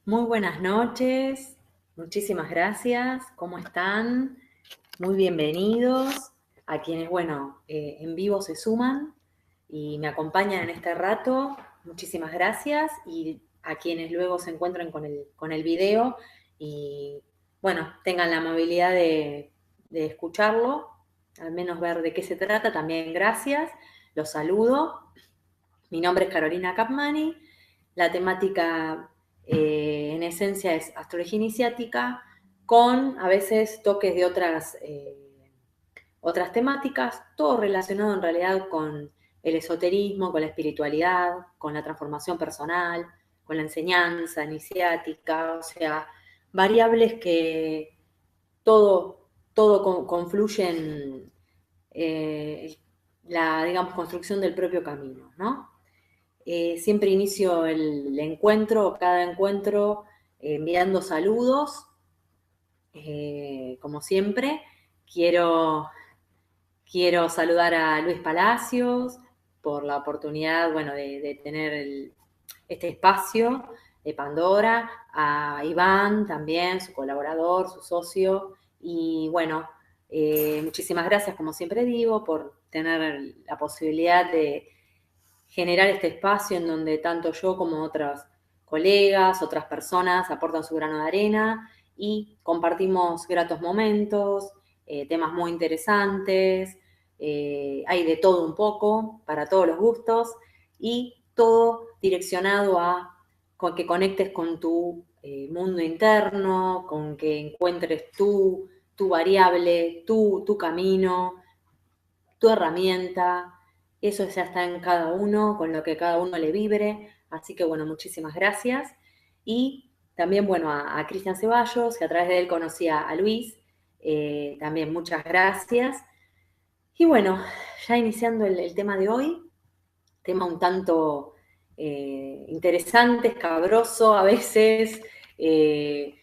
Muy buenas noches, muchísimas gracias, ¿cómo están? Muy bienvenidos a quienes, bueno, en vivo se suman y me acompañan en este rato, muchísimas gracias, y a quienes luego se encuentran con el video y, bueno, tengan la amabilidad de escucharlo, al menos ver de qué se trata, también gracias, los saludo. Mi nombre es Carolina Capmani. La temática en esencia es astrología iniciática con a veces toques de otras temáticas, todo relacionado en realidad con el esoterismo, con la espiritualidad, con la transformación personal, con la enseñanza iniciática, o sea, variables que todo confluye en la, digamos, construcción del propio camino, ¿no? Siempre inicio el encuentro, cada encuentro, enviando saludos, como siempre. Quiero, quiero saludar a Luis Palacios por la oportunidad, bueno, de tener este espacio de Pandora, a Iván también, su colaborador, su socio, y bueno, muchísimas gracias, como siempre digo, por tener la posibilidad de generar este espacio en donde tanto yo como otras colegas, otras personas aportan su grano de arena y compartimos gratos momentos, temas muy interesantes, hay de todo un poco, para todos los gustos, y todo direccionado a con que conectes con tu mundo interno, con que encuentres tu variable, tu camino, tu herramienta, eso ya está en cada uno, con lo que cada uno le vibre, así que bueno, muchísimas gracias. Y también, bueno, a Cristian Ceballos, que a través de él conocí a Luis, también muchas gracias. Y bueno, ya iniciando el tema de hoy, tema un tanto interesante, escabroso a veces, eh,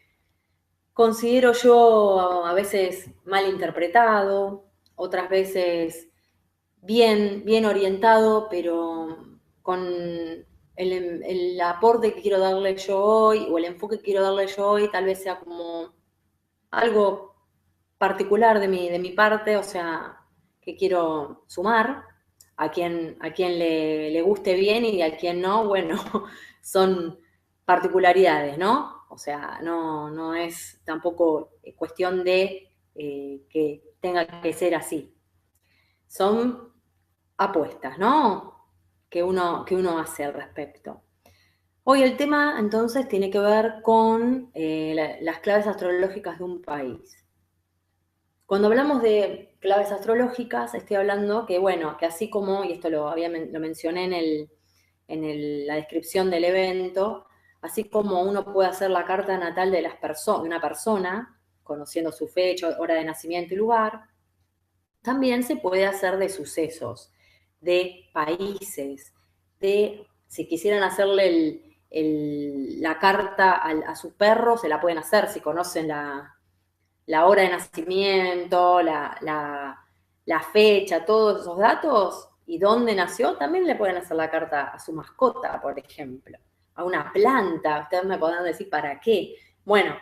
considero yo a veces mal interpretado, otras veces bien orientado, pero con el aporte que quiero darle yo hoy, o el enfoque que quiero darle yo hoy, tal vez sea como algo particular de mi parte, o sea, que quiero sumar a quien le guste bien y a quien no, bueno, son particularidades, ¿no? O sea, no es tampoco cuestión de que tenga que ser así. Son apuestas, ¿no? Que uno hace al respecto. Hoy el tema entonces tiene que ver con las claves astrológicas de un país. Cuando hablamos de claves astrológicas, estoy hablando que, bueno, que así como, y esto lo mencioné la descripción del evento, así como uno puede hacer la carta natal de una persona, conociendo su fecha, hora de nacimiento y lugar, también se puede hacer de sucesos, de países, si quisieran hacerle la carta a su perro, se la pueden hacer si conocen la hora de nacimiento, la fecha, todos esos datos y dónde nació, también le pueden hacer la carta a su mascota, por ejemplo, a una planta. Ustedes me podrán decir para qué. Bueno,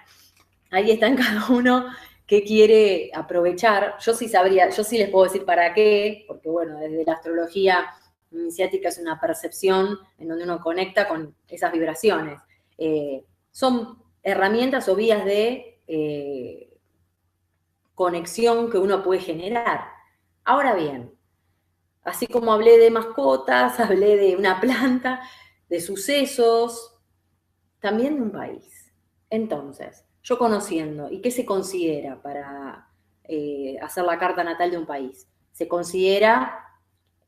ahí está en cada uno que quiere aprovechar. Yo sí sabría, yo sí les puedo decir para qué, porque bueno, desde la astrología iniciática es una percepción en donde uno conecta con esas vibraciones. Son herramientas o vías de conexión que uno puede generar. Ahora bien, así como hablé de mascotas, hablé de una planta, de sucesos, también de un país. Entonces, yo conociendo, ¿y qué se considera para hacer la carta natal de un país? Se considera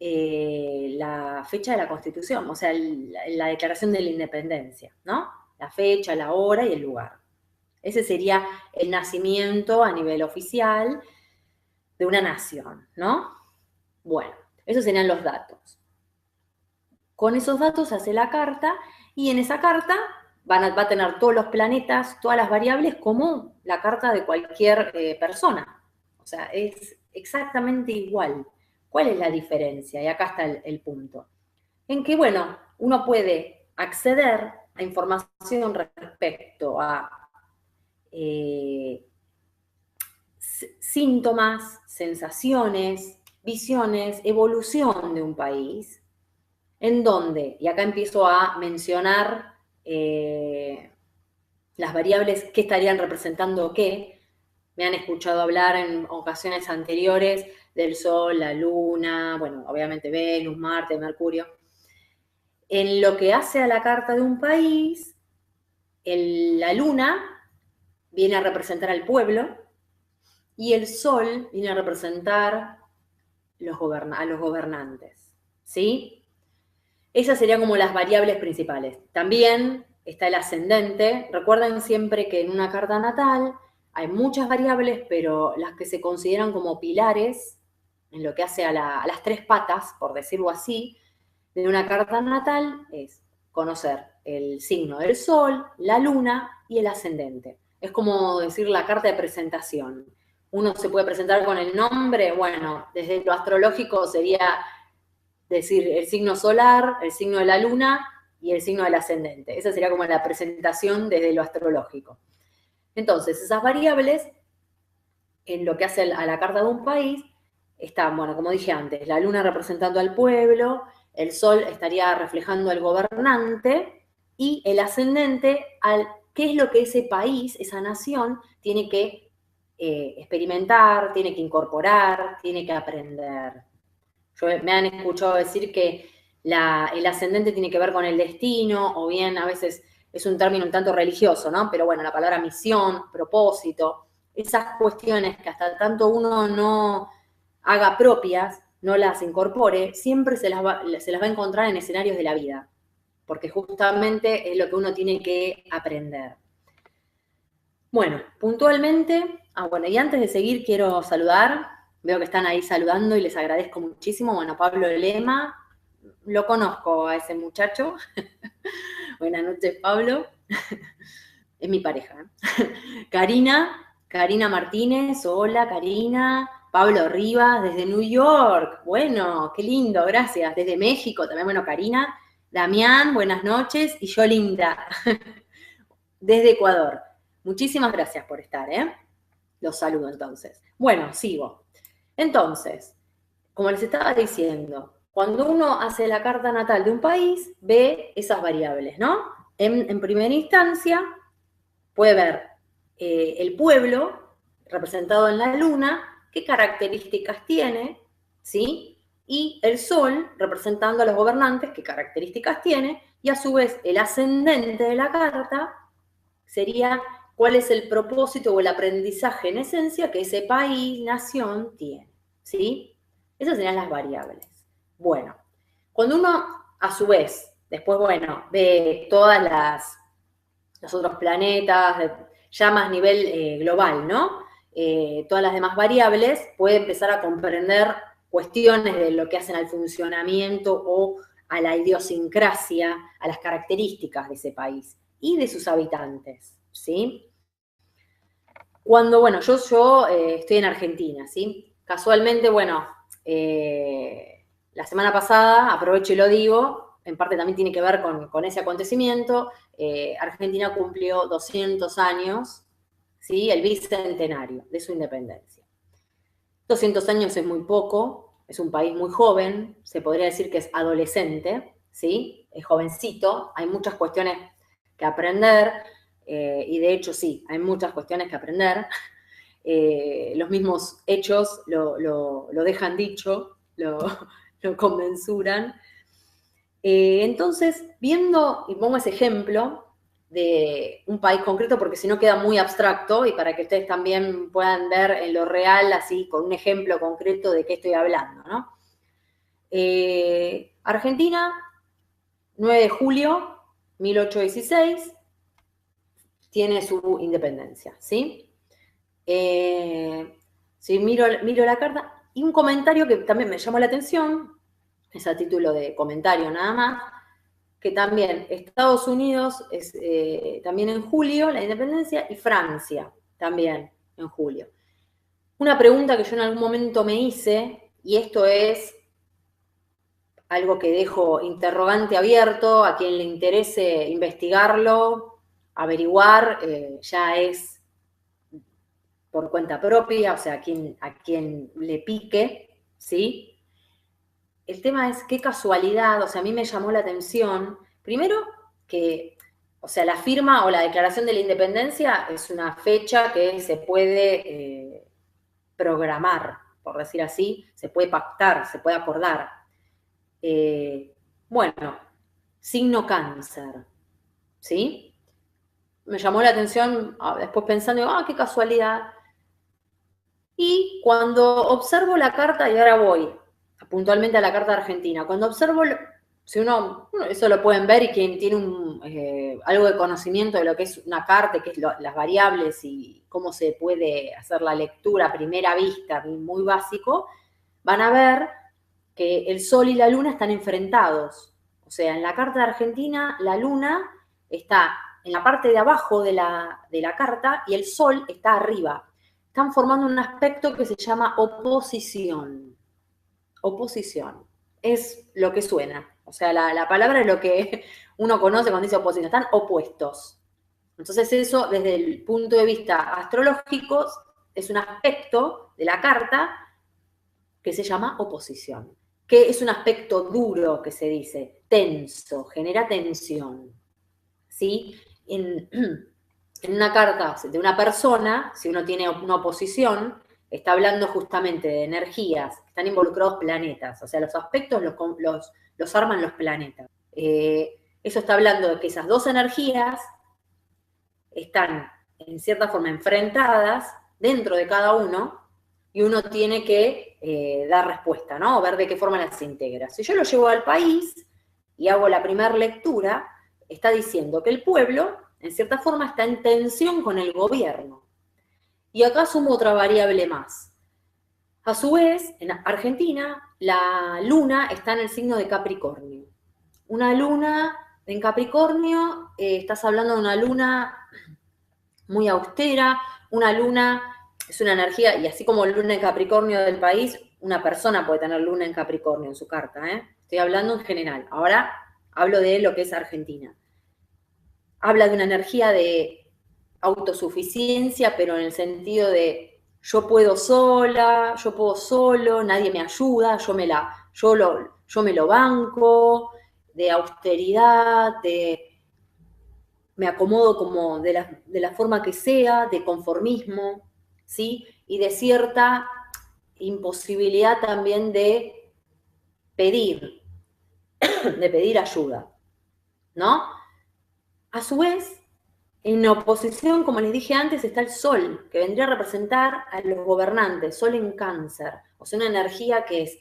la fecha de la Constitución, o sea, la declaración de la independencia, ¿no? La fecha, la hora y el lugar. Ese sería el nacimiento a nivel oficial de una nación, ¿no? Bueno, esos serían los datos. Con esos datos se hace la carta y en esa carta va a tener todos los planetas, todas las variables como la carta de cualquier persona. O sea, es exactamente igual. ¿Cuál es la diferencia? Y acá está el punto. En que, bueno, uno puede acceder información respecto a síntomas, sensaciones, visiones, evolución de un país, en donde, y acá empiezo a mencionar las variables que estarían representando qué. Me han escuchado hablar en ocasiones anteriores del Sol, la Luna, bueno, obviamente Venus, Marte, Mercurio. En lo que hace a la carta de un país, la Luna viene a representar al pueblo y el Sol viene a representar a los gobernantes, ¿sí? Esas serían como las variables principales. También está el ascendente. Recuerden siempre que en una carta natal hay muchas variables, pero las que se consideran como pilares, en lo que hace a las tres patas, por decirlo así, de una carta natal, es conocer el signo del Sol, la Luna y el ascendente. Es como decir la carta de presentación. Uno se puede presentar con el nombre, bueno, desde lo astrológico sería decir el signo solar, el signo de la luna y el signo del ascendente. Esa sería como la presentación desde lo astrológico. Entonces, esas variables, en lo que hace a la carta de un país, están, bueno, como dije antes, la luna representando al pueblo, el sol estaría reflejando al gobernante y el ascendente al qué es lo que ese país, esa nación, tiene que experimentar, tiene que incorporar, tiene que aprender. Me han escuchado decir que el ascendente tiene que ver con el destino, o bien a veces es un término un tanto religioso, ¿no? Pero bueno, la palabra misión, propósito, esas cuestiones que hasta tanto uno no haga propias, no las incorpore, siempre se las va a encontrar en escenarios de la vida, porque justamente es lo que uno tiene que aprender. Bueno, puntualmente, bueno, y antes de seguir quiero saludar, veo que están ahí saludando y les agradezco muchísimo. Bueno, Pablo Lema, lo conozco a ese muchacho. Buenas noches, Pablo. Es mi pareja. Karina Martínez, hola Karina. Pablo Rivas, desde New York. Bueno, qué lindo, gracias. Desde México también, bueno, Karina. Damián, buenas noches. Y yo, Linda, desde Ecuador. Muchísimas gracias por estar, ¿eh? Los saludo entonces. Bueno, sigo. Entonces, como les estaba diciendo, cuando uno hace la carta natal de un país, ve esas variables, ¿no? En primera instancia, puede ver el pueblo representado en la luna, qué características tiene, ¿sí? Y el sol representando a los gobernantes, qué características tiene, y a su vez el ascendente de la carta sería cuál es el propósito o el aprendizaje en esencia que ese país, nación, tiene, ¿sí? Esas serían las variables. Bueno, cuando uno, a su vez, después, bueno, ve todas los otros planetas, ya más nivel global, ¿no? Todas las demás variables, puede empezar a comprender cuestiones de lo que hacen al funcionamiento o a la idiosincrasia, a las características de ese país y de sus habitantes, ¿sí? Cuando, bueno, yo estoy en Argentina, ¿sí? Casualmente, bueno, la semana pasada, aprovecho y lo digo, en parte también tiene que ver con ese acontecimiento, Argentina cumplió 200 años, ¿sí? El bicentenario de su independencia. 200 años es muy poco, es un país muy joven, se podría decir que es adolescente, ¿sí? Es jovencito, hay muchas cuestiones que aprender, y de hecho sí, hay muchas cuestiones que aprender. Los mismos hechos lo dejan dicho, lo conmensuran. Entonces, viendo, y pongo ese ejemplo de un país concreto, porque si no queda muy abstracto, y para que ustedes también puedan ver en lo real, así, con un ejemplo concreto de qué estoy hablando, ¿no? Argentina, 9 de julio, 1816, tiene su independencia, ¿sí? Si miro la carta, y un comentario que también me llamó la atención, es a título de comentario nada más, que también Estados Unidos es también en julio, la independencia, y Francia también en julio. Una pregunta que yo en algún momento me hice, y esto es algo que dejo interrogante abierto, a quien le interese investigarlo, averiguar, ya es por cuenta propia, o sea, a quien le pique, ¿sí? El tema es qué casualidad, o sea, a mí me llamó la atención, primero que, o sea, la firma o la declaración de la independencia es una fecha que se puede programar, por decir así, se puede pactar, se puede acordar. Bueno, signo cáncer, ¿sí? Me llamó la atención, después pensando, qué casualidad. Y cuando observo la carta, y ahora voy puntualmente a la carta de Argentina, cuando observo, si uno, eso lo pueden ver y quien tiene algo de conocimiento de lo que es una carta, que es las variables y cómo se puede hacer la lectura a primera vista, muy básico, van a ver que el Sol y la Luna están enfrentados. O sea, en la carta de Argentina, la Luna está en la parte de abajo de la carta y el Sol está arriba. Están formando un aspecto que se llama oposición. Oposición. Es lo que suena. O sea, la palabra es lo que uno conoce cuando dice oposición. Están opuestos. Entonces eso, desde el punto de vista astrológico, es un aspecto de la carta que se llama oposición, que es un aspecto duro que se dice, tenso, genera tensión. ¿Sí? En una carta de una persona, si uno tiene una oposición, está hablando justamente de energías, están involucrados planetas, o sea, los aspectos los arman los planetas. Eso está hablando de que esas dos energías están en cierta forma enfrentadas dentro de cada uno y uno tiene que dar respuesta, ¿no? Ver de qué forma las integra. Si yo lo llevo al país y hago la primera lectura, está diciendo que el pueblo, en cierta forma, está en tensión con el gobierno. Y acá sumo otra variable más. A su vez, en Argentina, la luna está en el signo de Capricornio. Una luna en Capricornio, estás hablando de una luna muy austera, una luna es una energía, y así como luna en Capricornio del país, una persona puede tener luna en Capricornio en su carta, Estoy hablando en general. Ahora hablo de lo que es Argentina. Habla de una energía de autosuficiencia, pero en el sentido de yo puedo sola, yo puedo solo, nadie me ayuda, yo me lo banco, de austeridad, me acomodo como de la forma que sea, de conformismo, ¿sí? Y de cierta imposibilidad también pedir, de pedir ayuda, ¿no? A su vez, en oposición, como les dije antes, está el Sol, que vendría a representar a los gobernantes, Sol en Cáncer, o sea, una energía que es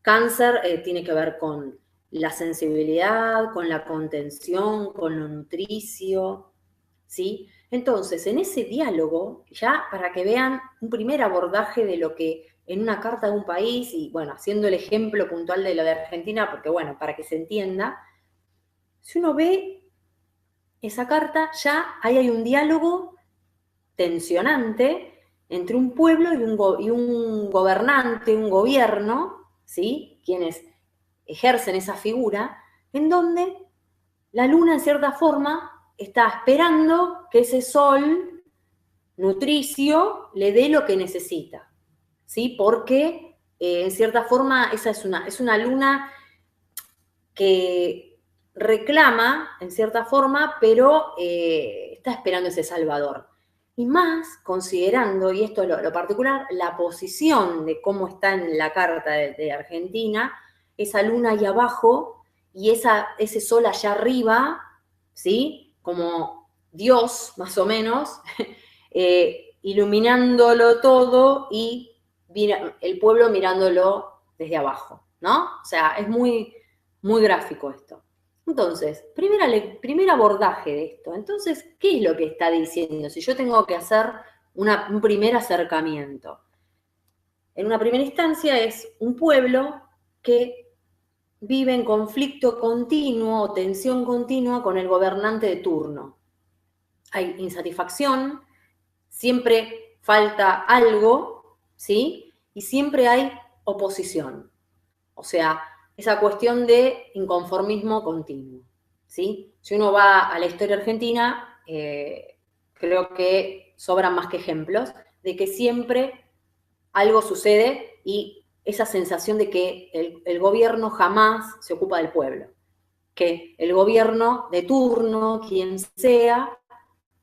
Cáncer, tiene que ver con la sensibilidad, con la contención, con lo nutricio, ¿sí? Entonces, en ese diálogo, ya para que vean un primer abordaje de lo que en una carta de un país, y bueno, haciendo el ejemplo puntual de lo de Argentina, porque bueno, para que se entienda, si uno ve esa carta, ya ahí hay un diálogo tensionante entre un pueblo y un gobernante, un gobierno, ¿sí? Quienes ejercen esa figura, en donde la luna, en cierta forma, está esperando que ese sol nutricio le dé lo que necesita, ¿sí? Porque, en cierta forma, esa es una luna que reclama, en cierta forma, pero está esperando ese salvador. Y más considerando, y esto es lo particular, la posición de cómo está en la carta de Argentina, esa luna ahí abajo y ese sol allá arriba, ¿sí? Como Dios, más o menos, iluminándolo todo y el pueblo mirándolo desde abajo, ¿no? O sea, es muy, muy gráfico esto. Entonces, primer abordaje de esto. Entonces, ¿qué es lo que está diciendo? Si yo tengo que hacer un primer acercamiento. En una primera instancia es un pueblo que vive en conflicto continuo o tensión continua con el gobernante de turno. Hay insatisfacción, siempre falta algo, ¿sí? Y siempre hay oposición. O sea, esa cuestión de inconformismo continuo, ¿sí? Si uno va a la historia argentina, creo que sobran más que ejemplos de que siempre algo sucede y esa sensación de que el gobierno jamás se ocupa del pueblo, que el gobierno de turno, quien sea,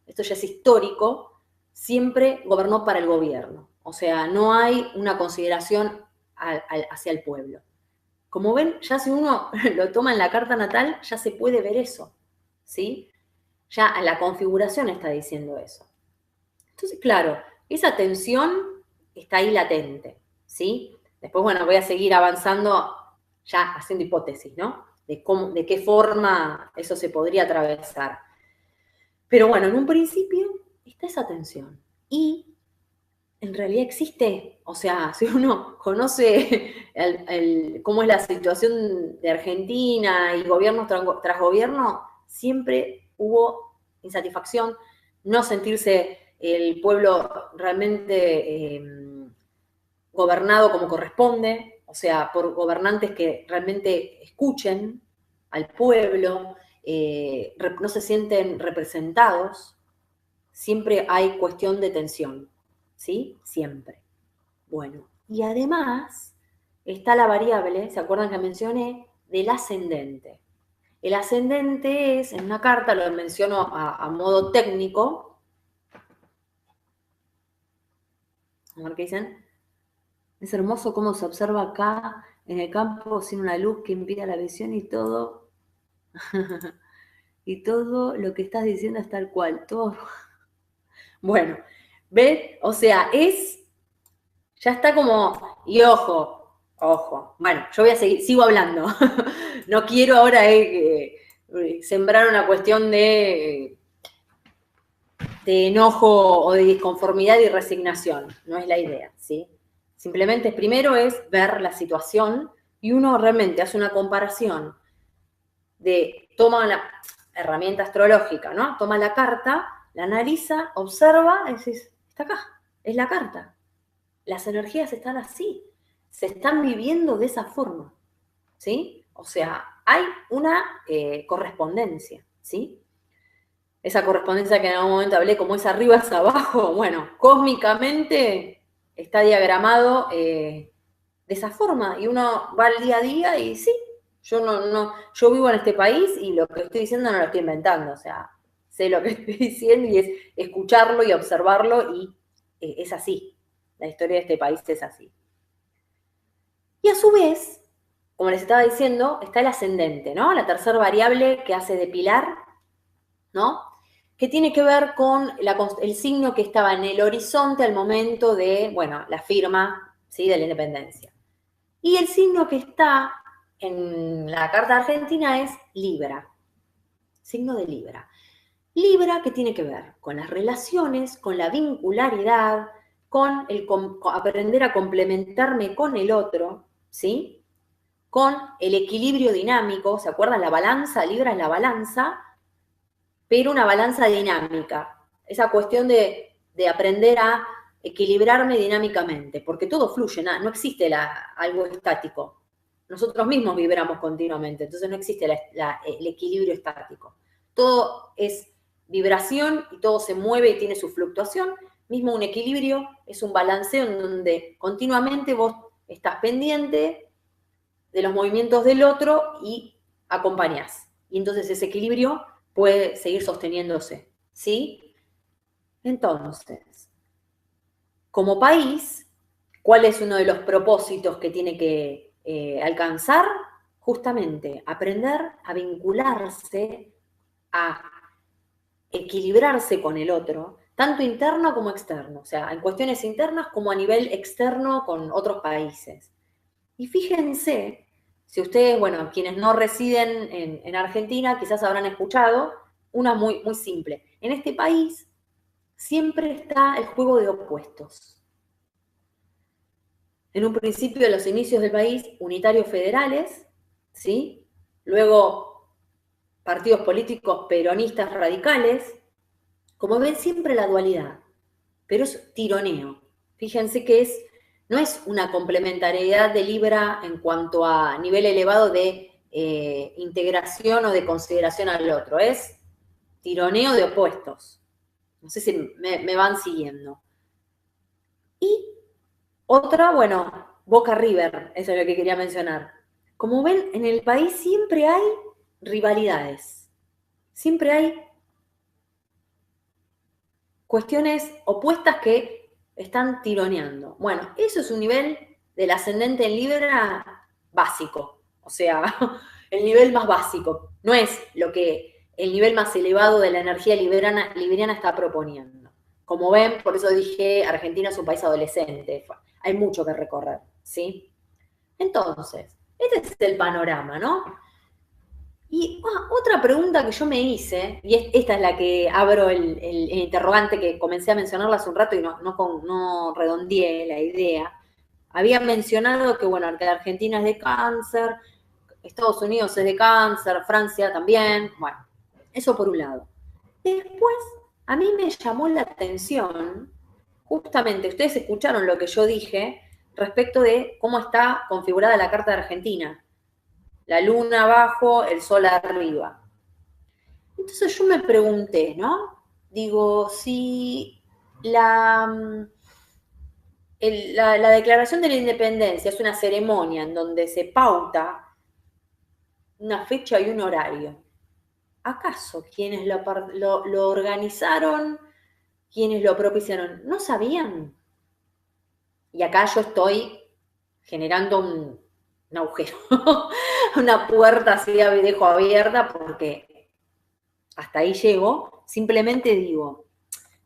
esto ya es histórico, siempre gobernó para el gobierno. O sea, no hay una consideración hacia el pueblo. Como ven, ya si uno lo toma en la carta natal, ya se puede ver eso, ¿sí? Ya la configuración está diciendo eso. Entonces, claro, esa tensión está ahí latente, ¿sí? Después, bueno, voy a seguir avanzando ya haciendo hipótesis, ¿no? De qué forma eso se podría atravesar. Pero bueno, en un principio está esa tensión. Y en realidad existe, o sea, si uno conoce cómo es la situación de Argentina y gobierno tras gobierno, siempre hubo insatisfacción, no sentirse el pueblo realmente gobernado como corresponde, o sea, por gobernantes que realmente escuchen al pueblo, no se sienten representados, siempre hay cuestión de tensión, ¿sí? Siempre. Bueno, y además está la variable, ¿se acuerdan que mencioné? Del ascendente. El ascendente es, en una carta, lo menciono a modo técnico, a ver qué dicen, es hermoso cómo se observa acá en el campo sin una luz que impida la visión y todo, y todo lo que estás diciendo es tal cual, todo. Bueno, ¿ves? O sea, ya está como, y ojo, bueno, yo voy a seguir, sigo hablando, no quiero ahora sembrar una cuestión de enojo o de disconformidad y resignación, no es la idea, ¿sí? Simplemente primero es ver la situación y uno realmente hace una comparación toma la herramienta astrológica, ¿no? Toma la carta, la analiza, observa, y decís, está acá, es la carta. Las energías están así, se están viviendo de esa forma, ¿sí? O sea, hay una correspondencia, ¿sí? Esa correspondencia que en algún momento hablé, como es arriba es abajo, bueno, cósmicamente está diagramado de esa forma y uno va al día a día y sí, yo vivo en este país y lo que estoy diciendo no lo estoy inventando, o sea, sé lo que estoy diciendo y es escucharlo y observarlo y es así, la historia de este país es así. Y a su vez, como les estaba diciendo, está el ascendente, ¿no? La tercera variable que hace de pilar, ¿no? Que tiene que ver con el signo que estaba en el horizonte al momento de, bueno, la firma, ¿sí? De la independencia. Y el signo que está en la carta argentina es Libra, signo de Libra. Libra, ¿qué tiene que ver? Con las relaciones, con la vincularidad, con aprender a complementarme con el otro, ¿sí? Con el equilibrio dinámico, ¿se acuerdan? La balanza, Libra es la balanza, pero una balanza dinámica. Esa cuestión de aprender a equilibrarme dinámicamente, porque todo fluye, no existe algo estático. Nosotros mismos vibramos continuamente, entonces no existe el equilibrio estático. Todo es vibración y todo se mueve y tiene su fluctuación. Mismo un equilibrio es un balanceo en donde continuamente vos estás pendiente de los movimientos del otro y acompañás. Y entonces ese equilibrio puede seguir sosteniéndose, ¿sí? Entonces, como país, ¿cuál es uno de los propósitos que tiene que alcanzar? Justamente aprender a vincularse, a equilibrarse con el otro, tanto interno como externo, o sea, en cuestiones internas como a nivel externo con otros países. Y fíjense, si ustedes, bueno, quienes no residen en Argentina, quizás habrán escuchado, una muy, muy simple. En este país siempre está el juego de opuestos. En un principio, de los inicios del país, unitarios federales, ¿sí? Luego, partidos políticos peronistas radicales. Como ven, siempre la dualidad, pero es tironeo. Fíjense que no es una complementariedad de Libra en cuanto a nivel elevado de integración o de consideración al otro, es tironeo de opuestos. No sé si me van siguiendo. Y otra, bueno, Boca River, eso es lo que quería mencionar. Como ven, en el país siempre hay rivalidades, siempre hay cuestiones opuestas que están tironeando. Bueno, eso es un nivel del ascendente en Libra básico, o sea, el nivel más básico, no es lo que el nivel más elevado de la energía libriana está proponiendo. Como ven, por eso dije, Argentina es un país adolescente, hay mucho que recorrer, ¿sí? Entonces, este es el panorama, ¿no? Y otra pregunta que yo me hice, y esta es la que abro el interrogante que comencé a mencionarla hace un rato y no redondeé la idea. Había mencionado que, bueno, que Argentina es de Cáncer, Estados Unidos es de Cáncer, Francia también, bueno, eso por un lado. Después, a mí me llamó la atención, justamente, ustedes escucharon lo que yo dije respecto de cómo está configurada la carta de Argentina. La luna abajo, el sol arriba. Entonces yo me pregunté, ¿no? Digo, si la declaración de la independencia es una ceremonia en donde se pauta una fecha y un horario, ¿acaso quienes lo organizaron, quienes lo propiciaron, no sabían? Y acá yo estoy generando un agujero, una puerta así dejo abierta porque hasta ahí llego. Simplemente digo,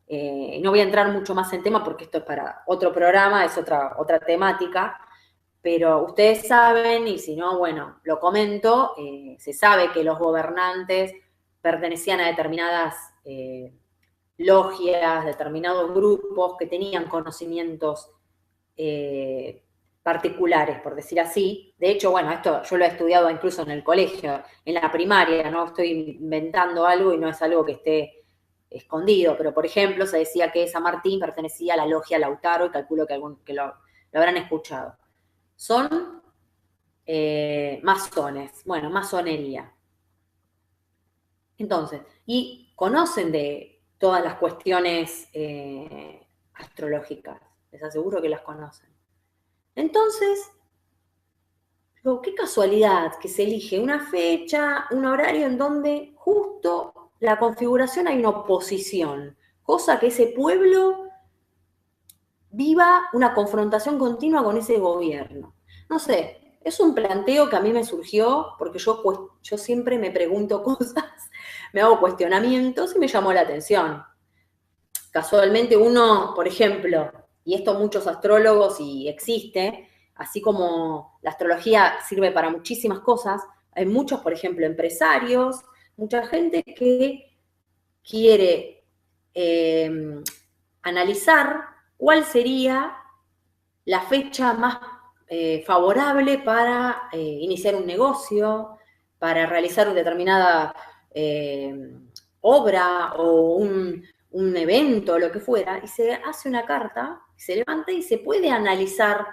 no voy a entrar mucho más en tema porque esto es para otro programa, es otra temática, pero ustedes saben, y si no, bueno, lo comento, se sabe que los gobernantes pertenecían a determinadas logias, determinados grupos que tenían conocimientos particulares, por decir así. De hecho, bueno, esto yo lo he estudiado incluso en el colegio, en la primaria, no estoy inventando algo y no es algo que esté escondido, pero por ejemplo se decía que San Martín pertenecía a la logia Lautaro y calculo que lo habrán escuchado. Son masones, bueno, masonería. Entonces, y conocen de todas las cuestiones astrológicas, les aseguro que las conocen. Entonces, digo, qué casualidad que se elige una fecha, un horario en donde justo la configuración hay una oposición, cosa que ese pueblo viva una confrontación continua con ese gobierno. No sé, es un planteo que a mí me surgió porque yo siempre me pregunto cosas, me hago cuestionamientos y me llamó la atención. Casualmente uno, por ejemplo, y esto muchos astrólogos y existe, así como la astrología sirve para muchísimas cosas, hay muchos, por ejemplo, empresarios, mucha gente que quiere analizar cuál sería la fecha más favorable para iniciar un negocio, para realizar una determinada obra o un evento, lo que fuera, y se hace una carta, se levanta y se puede analizar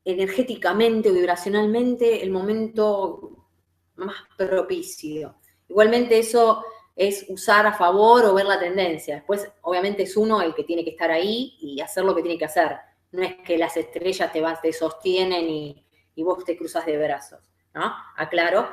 energéticamente o vibracionalmente el momento más propicio. Igualmente eso es usar a favor o ver la tendencia. Después, obviamente, es uno el que tiene que estar ahí y hacer lo que tiene que hacer. No es que las estrellas te sostienen y vos te cruzas de brazos, ¿no? Aclaro,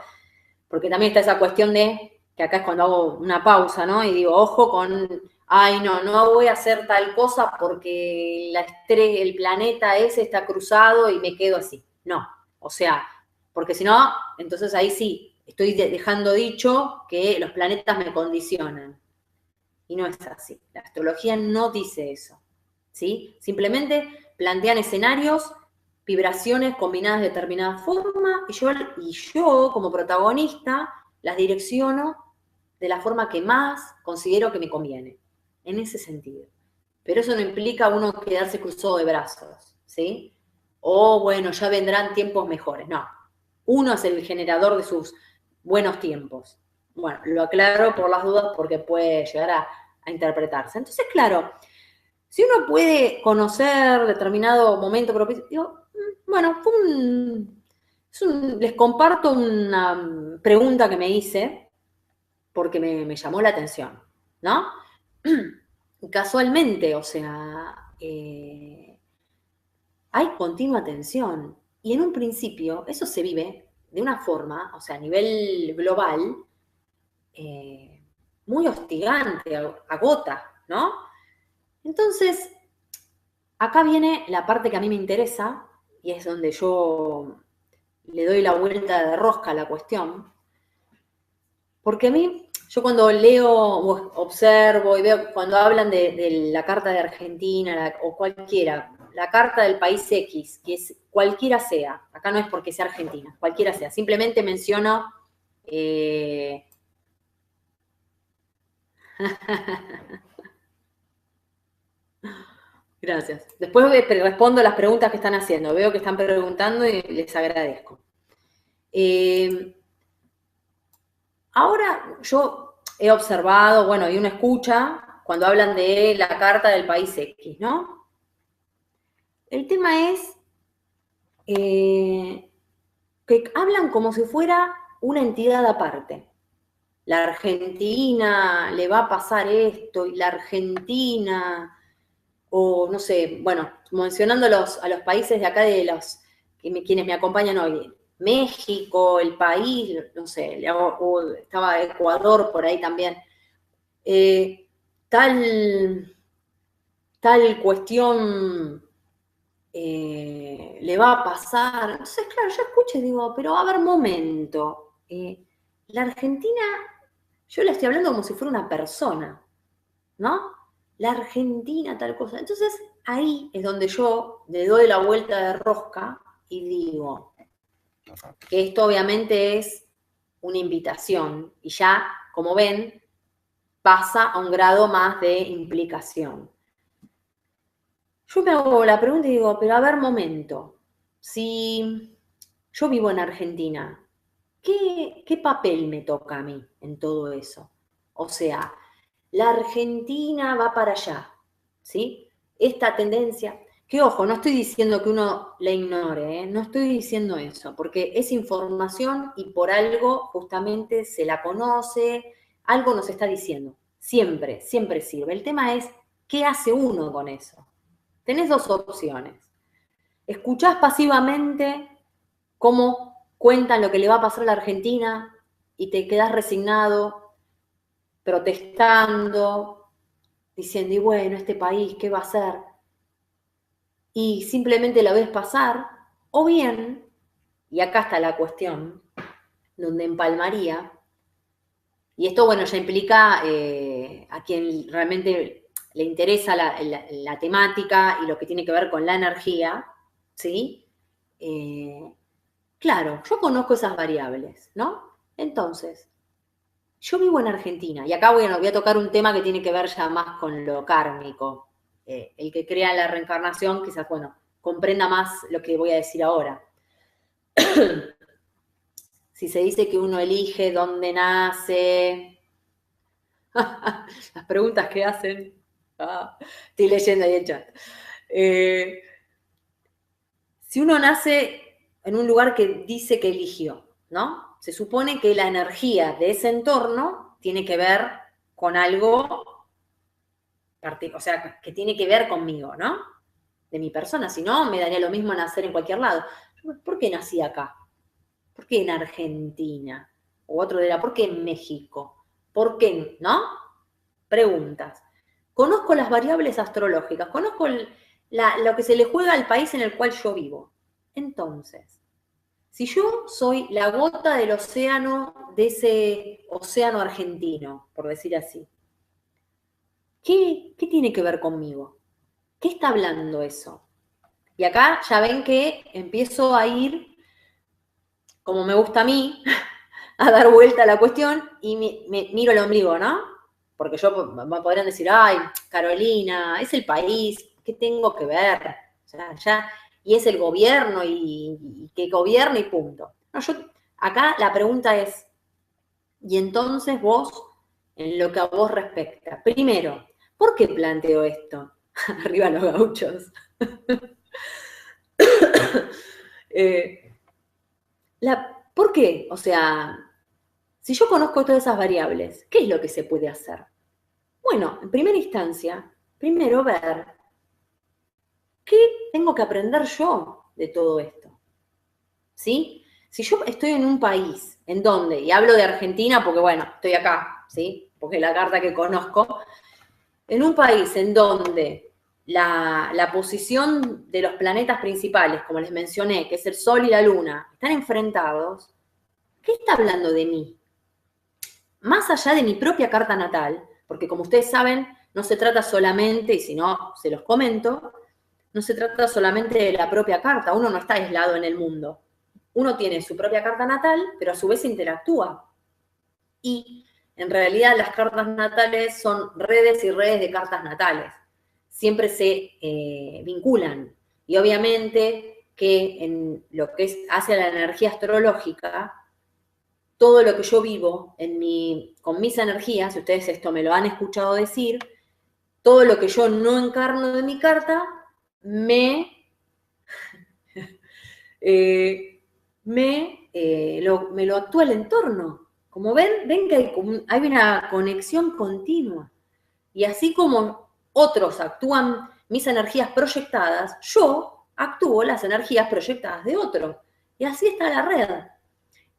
porque también está esa cuestión de, que acá es cuando hago una pausa, ¿no? Y digo, ojo con, ay, no voy a hacer tal cosa porque el planeta ese está cruzado y me quedo así. No, o sea, porque si no, entonces ahí sí, estoy dejando dicho que los planetas me condicionan. Y no es así. La astrología no dice eso, ¿sí? Simplemente plantean escenarios, vibraciones combinadas de determinada forma, y yo como protagonista, las direcciono de la forma que más considero que me conviene, en ese sentido. Pero eso no implica uno quedarse cruzado de brazos, ¿sí? O bueno, ya vendrán tiempos mejores. No, uno es el generador de sus buenos tiempos. Bueno, lo aclaro por las dudas porque puede llegar a interpretarse. Entonces, claro, Si uno puede conocer determinado momento propicio, digo, bueno, les comparto una pregunta que me hice porque me llamó la atención, ¿no? Casualmente, o sea, hay continua tensión. Y en un principio eso se vive de una forma, o sea, a nivel global, muy hostigante, agota, ¿no? Entonces, acá viene la parte que a mí me interesa, y es donde yo le doy la vuelta de rosca a la cuestión, porque a mí, yo cuando leo o observo y veo, cuando hablan de la Carta de Argentina o cualquiera, la Carta del país X, que es cualquiera sea, acá no es porque sea Argentina, cualquiera sea, simplemente menciono... Gracias. Después respondo las preguntas que están haciendo. Veo que están preguntando y les agradezco. Ahora yo he observado, bueno, y uno escucha cuando hablan de la Carta del País X, ¿no? El tema es que hablan como si fuera una entidad aparte. La Argentina le va a pasar esto, y la Argentina, o no sé, bueno, mencionando a los países de acá, de los quienes me acompañan hoy, México, el país, no sé, estaba Ecuador por ahí también, eh, tal, tal cuestión le va a pasar. Entonces, claro, yo escucho y digo, pero a ver, momento, la Argentina, yo le estoy hablando como si fuera una persona, ¿no? La Argentina, tal cosa. Entonces, ahí es donde yo le doy la vuelta de rosca y digo que esto obviamente es una invitación y ya, como ven, pasa a un grado más de implicación. Yo me hago la pregunta y digo, pero a ver, momento, si yo vivo en Argentina, ¿qué papel me toca a mí en todo eso? O sea, la Argentina va para allá, ¿sí? Esta tendencia, que ojo, no estoy diciendo que uno la ignore, ¿eh? No estoy diciendo eso, porque es información y por algo justamente se la conoce, algo nos está diciendo. Siempre, siempre sirve. El tema es, ¿qué hace uno con eso? Tenés dos opciones. Escuchás pasivamente cómo cuentan lo que le va a pasar a la Argentina y te quedás resignado, protestando, diciendo, y bueno, este país, ¿qué va a hacer? Y simplemente lo ves pasar, o bien, y acá está la cuestión, donde empalmaría, y esto, bueno, ya implica a quien realmente le interesa la temática y lo que tiene que ver con la energía, ¿sí? Claro, yo conozco esas variables, ¿no? Entonces, yo vivo en Argentina y acá bueno, voy a tocar un tema que tiene que ver ya más con lo kármico. El que crea la reencarnación quizás, bueno, comprenda más lo que voy a decir ahora. Si se dice que uno elige dónde nace, las preguntas que hacen, estoy leyendo ahí el chat. Si uno nace en un lugar que dice que eligió, ¿no? Se supone que la energía de ese entorno tiene que ver con algo, o sea, que tiene que ver conmigo, ¿no? De mi persona, si no, me daría lo mismo nacer en cualquier lado. ¿Por qué nací acá? ¿Por qué en Argentina? O otro dirá, ¿por qué en México? ¿Por qué? ¿No? Preguntas. Conozco las variables astrológicas, conozco lo que se le juega al país en el cual yo vivo. Entonces, si yo soy la gota del océano, de ese océano argentino, por decir así, ¿qué tiene que ver conmigo? ¿Qué está hablando eso? Y acá ya ven que empiezo a ir, como me gusta a mí, a dar vuelta a la cuestión y me miro el ombligo, ¿no? Porque me podrían decir, ay, Carolina, es el país, ¿qué tengo que ver? O sea, ya, y es el gobierno y que gobierne y punto. No, acá la pregunta es, y entonces vos, en lo que a vos respecta, primero, ¿por qué planteo esto? Arriba los gauchos. ¿Por qué? O sea, si yo conozco todas esas variables, ¿qué es lo que se puede hacer? Bueno, en primera instancia, primero ver qué tengo que aprender yo de todo esto. ¿Sí? Si yo estoy en un país en donde, y hablo de Argentina porque, bueno, estoy acá, ¿sí? Porque es la carta que conozco, en un país en donde la posición de los planetas principales, como les mencioné, que es el Sol y la Luna, están enfrentados, ¿qué está hablando de mí? Más allá de mi propia carta natal, porque como ustedes saben, no se trata solamente, y si no, se los comento, no se trata solamente de la propia carta, uno no está aislado en el mundo. Uno tiene su propia carta natal, pero a su vez interactúa. Y en realidad las cartas natales son redes y redes de cartas natales. Siempre se vinculan. Y obviamente que en lo que es hacia la energía astrológica, todo lo que yo vivo con mis energías, si ustedes esto me lo han escuchado decir, todo lo que yo no encarno de mi carta, me me lo actúa el entorno. Como ven que hay una conexión continua. Y así como otros actúan mis energías proyectadas, yo actúo las energías proyectadas de otros. Y así está la red.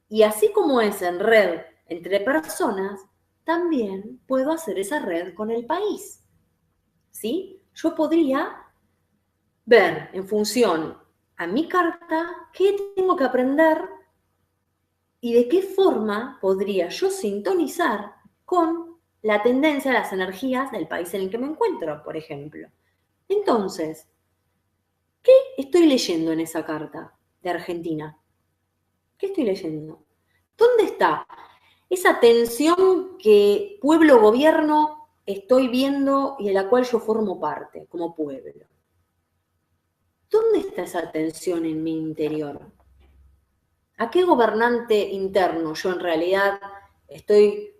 Y así como es en red entre personas, también puedo hacer esa red con el país. ¿Sí? Yo podría ver en función a mi carta qué tengo que aprender y de qué forma podría yo sintonizar con la tendencia de las energías del país en el que me encuentro, por ejemplo. Entonces, ¿qué estoy leyendo en esa carta de Argentina? ¿Qué estoy leyendo? ¿Dónde está esa tensión que pueblo-gobierno estoy viendo y de la cual yo formo parte como pueblo? ¿Dónde está esa tensión en mi interior? ¿A qué gobernante interno yo en realidad estoy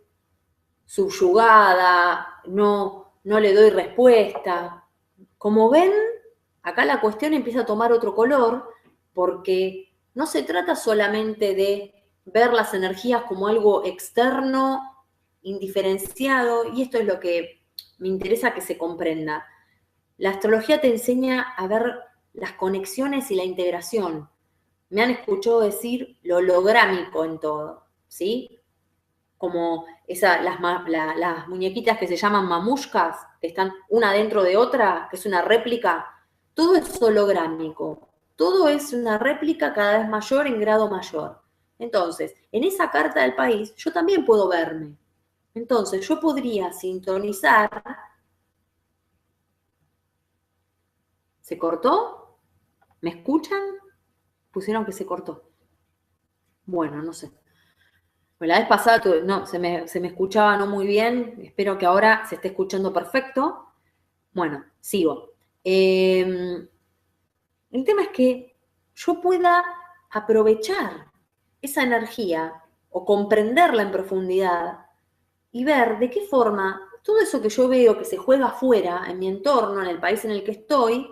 subyugada, no le doy respuesta? Como ven, acá la cuestión empieza a tomar otro color porque no se trata solamente de ver las energías como algo externo, indiferenciado, y esto es lo que me interesa que se comprenda. La astrología te enseña a ver las conexiones y la integración. Me han escuchado decir lo holográmico en todo, ¿sí? Como las muñequitas que se llaman mamushkas, que están una dentro de otra, que es una réplica, todo es holográmico, todo es una réplica cada vez mayor en grado mayor. Entonces, en esa carta del país, yo también puedo verme. Entonces, yo podría sintonizar. ¿Se cortó? ¿Me escuchan? Pusieron que se cortó. Bueno, no sé. Bueno, la vez pasada no, se me escuchaba no muy bien, espero que ahora se esté escuchando perfecto. Bueno, sigo. El tema es que yo pueda aprovechar esa energía o comprenderla en profundidad y ver de qué forma todo eso que yo veo que se juega afuera, en mi entorno, en el país en el que estoy,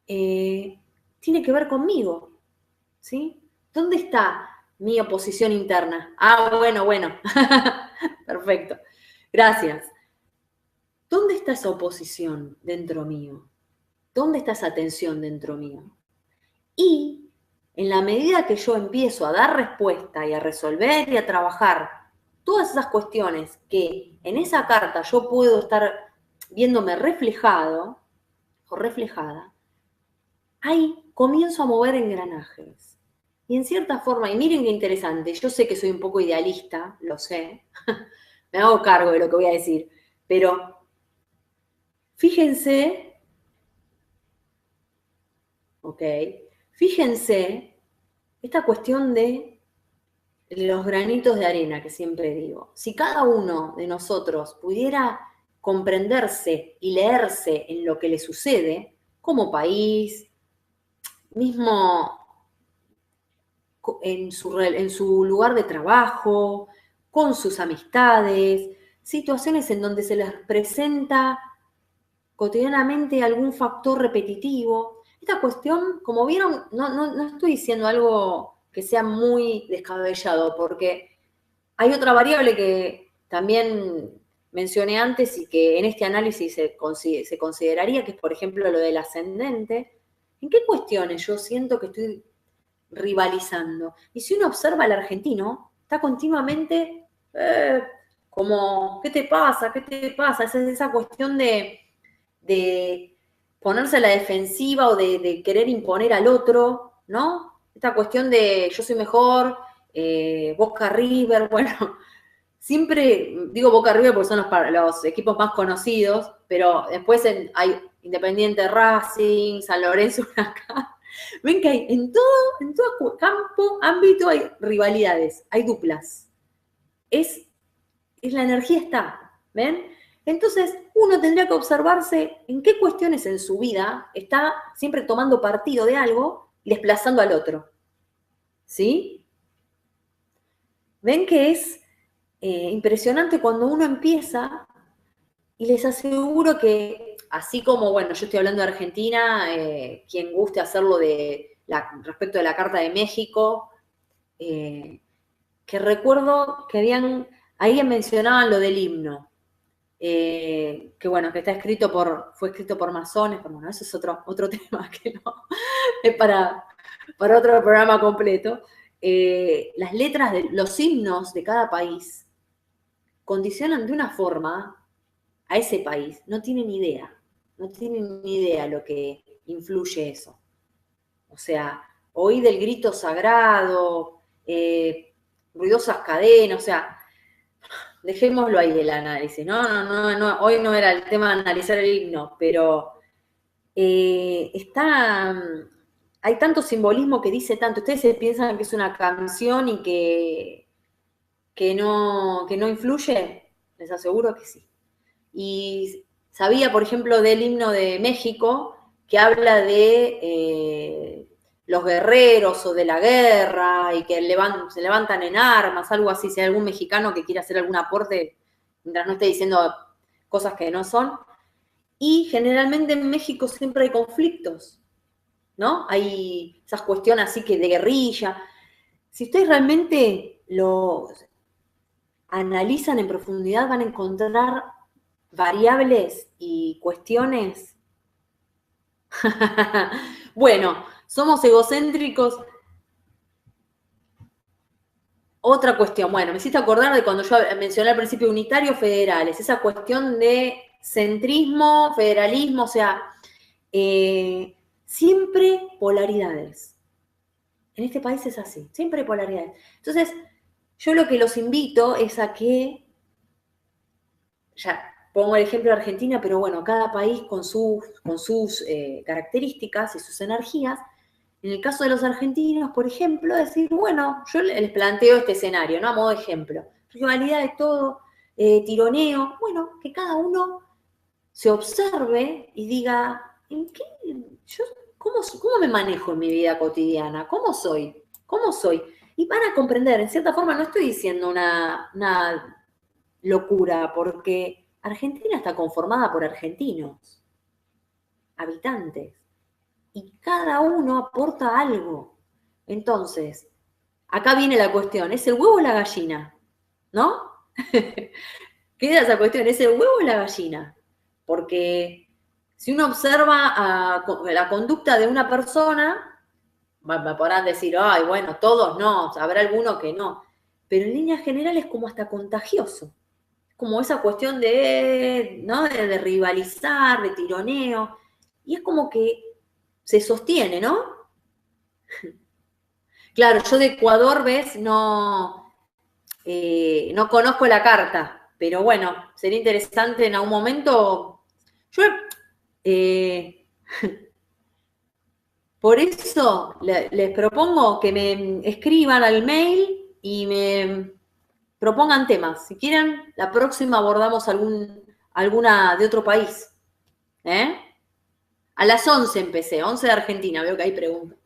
tiene que ver conmigo, ¿sí? ¿Dónde está mi oposición interna? Ah, bueno. Perfecto. Gracias. ¿Dónde está esa oposición dentro mío? ¿Dónde está esa tensión dentro mío? Y en la medida que yo empiezo a dar respuesta y a resolver y a trabajar todas esas cuestiones que en esa carta yo puedo estar viéndome reflejado o reflejada, ahí comienzo a mover engranajes. Y en cierta forma, y miren qué interesante, yo sé que soy un poco idealista, lo sé, me hago cargo de lo que voy a decir, pero fíjense, ¿ok? Fíjense esta cuestión de los granitos de arena que siempre digo. Si cada uno de nosotros pudiera comprenderse y leerse en lo que le sucede, como país, mismo en su lugar de trabajo, con sus amistades, situaciones en donde se les presenta cotidianamente algún factor repetitivo. Esta cuestión, como vieron, no estoy diciendo algo que sea muy descabellado, porque hay otra variable que también mencioné antes y que en este análisis se consideraría, que es, por ejemplo, lo del ascendente. ¿En qué cuestiones yo siento que estoy rivalizando? Y si uno observa al argentino, está continuamente como, ¿qué te pasa? ¿Qué te pasa? Esa cuestión de ponerse a la defensiva o de querer imponer al otro, ¿no? Esta cuestión de yo soy mejor, Boca River, bueno, siempre digo Boca River porque son los equipos más conocidos, pero después hay Independiente Racing, San Lorenzo acá. Ven que hay en todo campo, ámbito hay rivalidades, hay duplas. La energía está, ¿ven? Entonces, uno tendría que observarse en qué cuestiones en su vida está siempre tomando partido de algo y desplazando al otro. ¿Sí? Ven que es impresionante cuando uno empieza, y les aseguro que, así como, bueno, yo estoy hablando de Argentina, quien guste hacerlo respecto de la Carta de México, que recuerdo que ahí mencionaban lo del himno, que bueno, que fue escrito por masones, pero bueno, eso es otro tema que no, es para otro programa completo. Las letras de los himnos de cada país condicionan de una forma a ese país, no tienen ni idea lo que influye eso. O sea, oí del grito sagrado, ruidosas cadenas, o sea, dejémoslo ahí el análisis, ¿no? Hoy no era el tema de analizar el himno, pero hay tanto simbolismo que dice tanto. Ustedes se piensan que es una canción y que no influye, les aseguro que sí. Y sabía, por ejemplo, del himno de México, que habla de los guerreros o de la guerra y que se levantan en armas, algo así. Si hay algún mexicano que quiera hacer algún aporte, mientras no esté diciendo cosas que no son. Y generalmente en México siempre hay conflictos, ¿no? Hay esas cuestiones así que de guerrilla. Si ustedes realmente lo analizan en profundidad, van a encontrar variables y cuestiones. Bueno, somos egocéntricos. Otra cuestión, bueno, me hiciste acordar de cuando yo mencioné al principio unitarios federales, esa cuestión de centrismo, federalismo, o sea, siempre polaridades. En este país es así, siempre polaridades. Entonces, yo lo que los invito es a que, ya pongo el ejemplo de Argentina, pero bueno, cada país con sus características y sus energías. En el caso de los argentinos, por ejemplo, decir, bueno, yo les planteo este escenario, ¿no? A modo de ejemplo. Rivalidad de todo, tironeo, bueno, que cada uno se observe y diga, ¿cómo me manejo en mi vida cotidiana? ¿Cómo soy? ¿Cómo soy? Y van a comprender, en cierta forma, no estoy diciendo una locura, porque Argentina está conformada por argentinos, habitantes, y cada uno aporta algo. Entonces, acá viene la cuestión, ¿es el huevo o la gallina? ¿No? Queda esa cuestión, ¿es el huevo o la gallina? Porque si uno observa la conducta de una persona, me podrán decir, ay, bueno, todos no, habrá alguno que no, pero en líneas generales es como hasta contagioso, como esa cuestión ¿no? de rivalizar, de tironeo, y es como que se sostiene, ¿no? Claro, yo de Ecuador, ¿ves? No conozco la carta, pero bueno, sería interesante en algún momento. Yo, eh, por eso les propongo que me escriban al mail y me propongan temas. Si quieren, la próxima abordamos alguna de otro país. ¿Eh? A las 11 empecé, 11 de Argentina, veo que hay preguntas.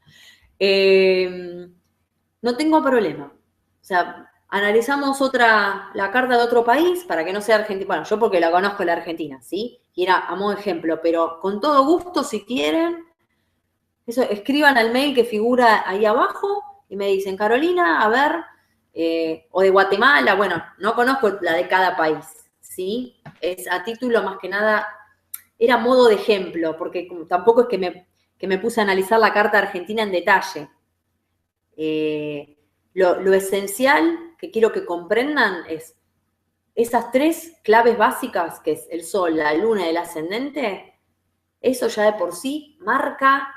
No tengo problema. O sea, analizamos la carta de otro país para que no sea Argentina. Bueno, yo porque la conozco la Argentina, ¿sí? Y era a modo de ejemplo, pero con todo gusto, si quieren, eso, escriban al mail que figura ahí abajo y me dicen, Carolina, a ver, o de Guatemala, bueno, no conozco la de cada país, ¿sí? Es a título más que nada, era modo de ejemplo, porque tampoco es que me puse a analizar la carta argentina en detalle. Lo esencial que quiero que comprendan es esas tres claves básicas, que es el sol, la luna y el ascendente, eso ya de por sí marca.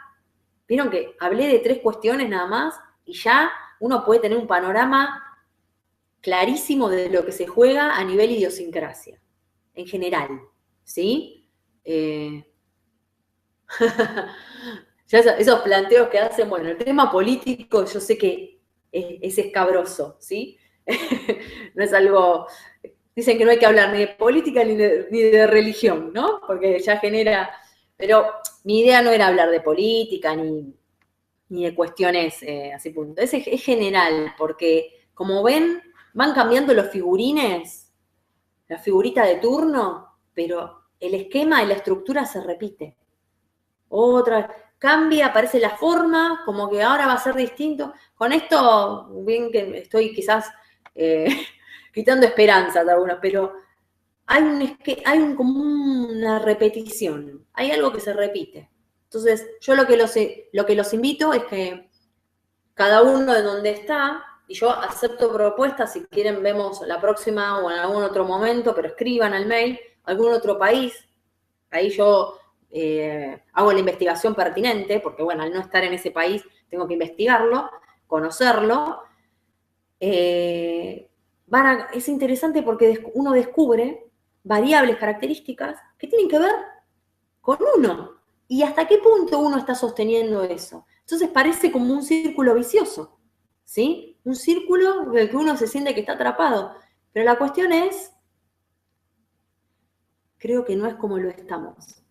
Vieron que hablé de 3 cuestiones nada más y ya uno puede tener un panorama clarísimo de lo que se juega a nivel idiosincrasia, en general, ¿sí? Ya esos planteos que hacen, bueno, el tema político yo sé que es escabroso, ¿sí? No es algo, dicen que no hay que hablar ni de política ni de religión, ¿no? Porque ya genera, pero mi idea no era hablar de política ni de cuestiones así punto. Es general, porque como ven, van cambiando los figurines, la figurita de turno, pero el esquema y la estructura se repite. Otra, cambia, aparece la forma, como que ahora va a ser distinto. Con esto, bien que estoy quizás quitando esperanzas de algunos, pero hay como una repetición, hay algo que se repite. Entonces, yo lo que los invito es que cada uno de donde está, y yo acepto propuestas, si quieren vemos la próxima o en algún otro momento, pero escriban al mail, algún otro país, ahí yo hago la investigación pertinente, porque bueno, al no estar en ese país tengo que investigarlo, conocerlo. Es interesante porque uno descubre variables, características que tienen que ver con uno. ¿Y hasta qué punto uno está sosteniendo eso? Entonces parece como un círculo vicioso, ¿sí? Un círculo en el que uno se siente que está atrapado. Pero la cuestión es, creo que no es como lo estamos.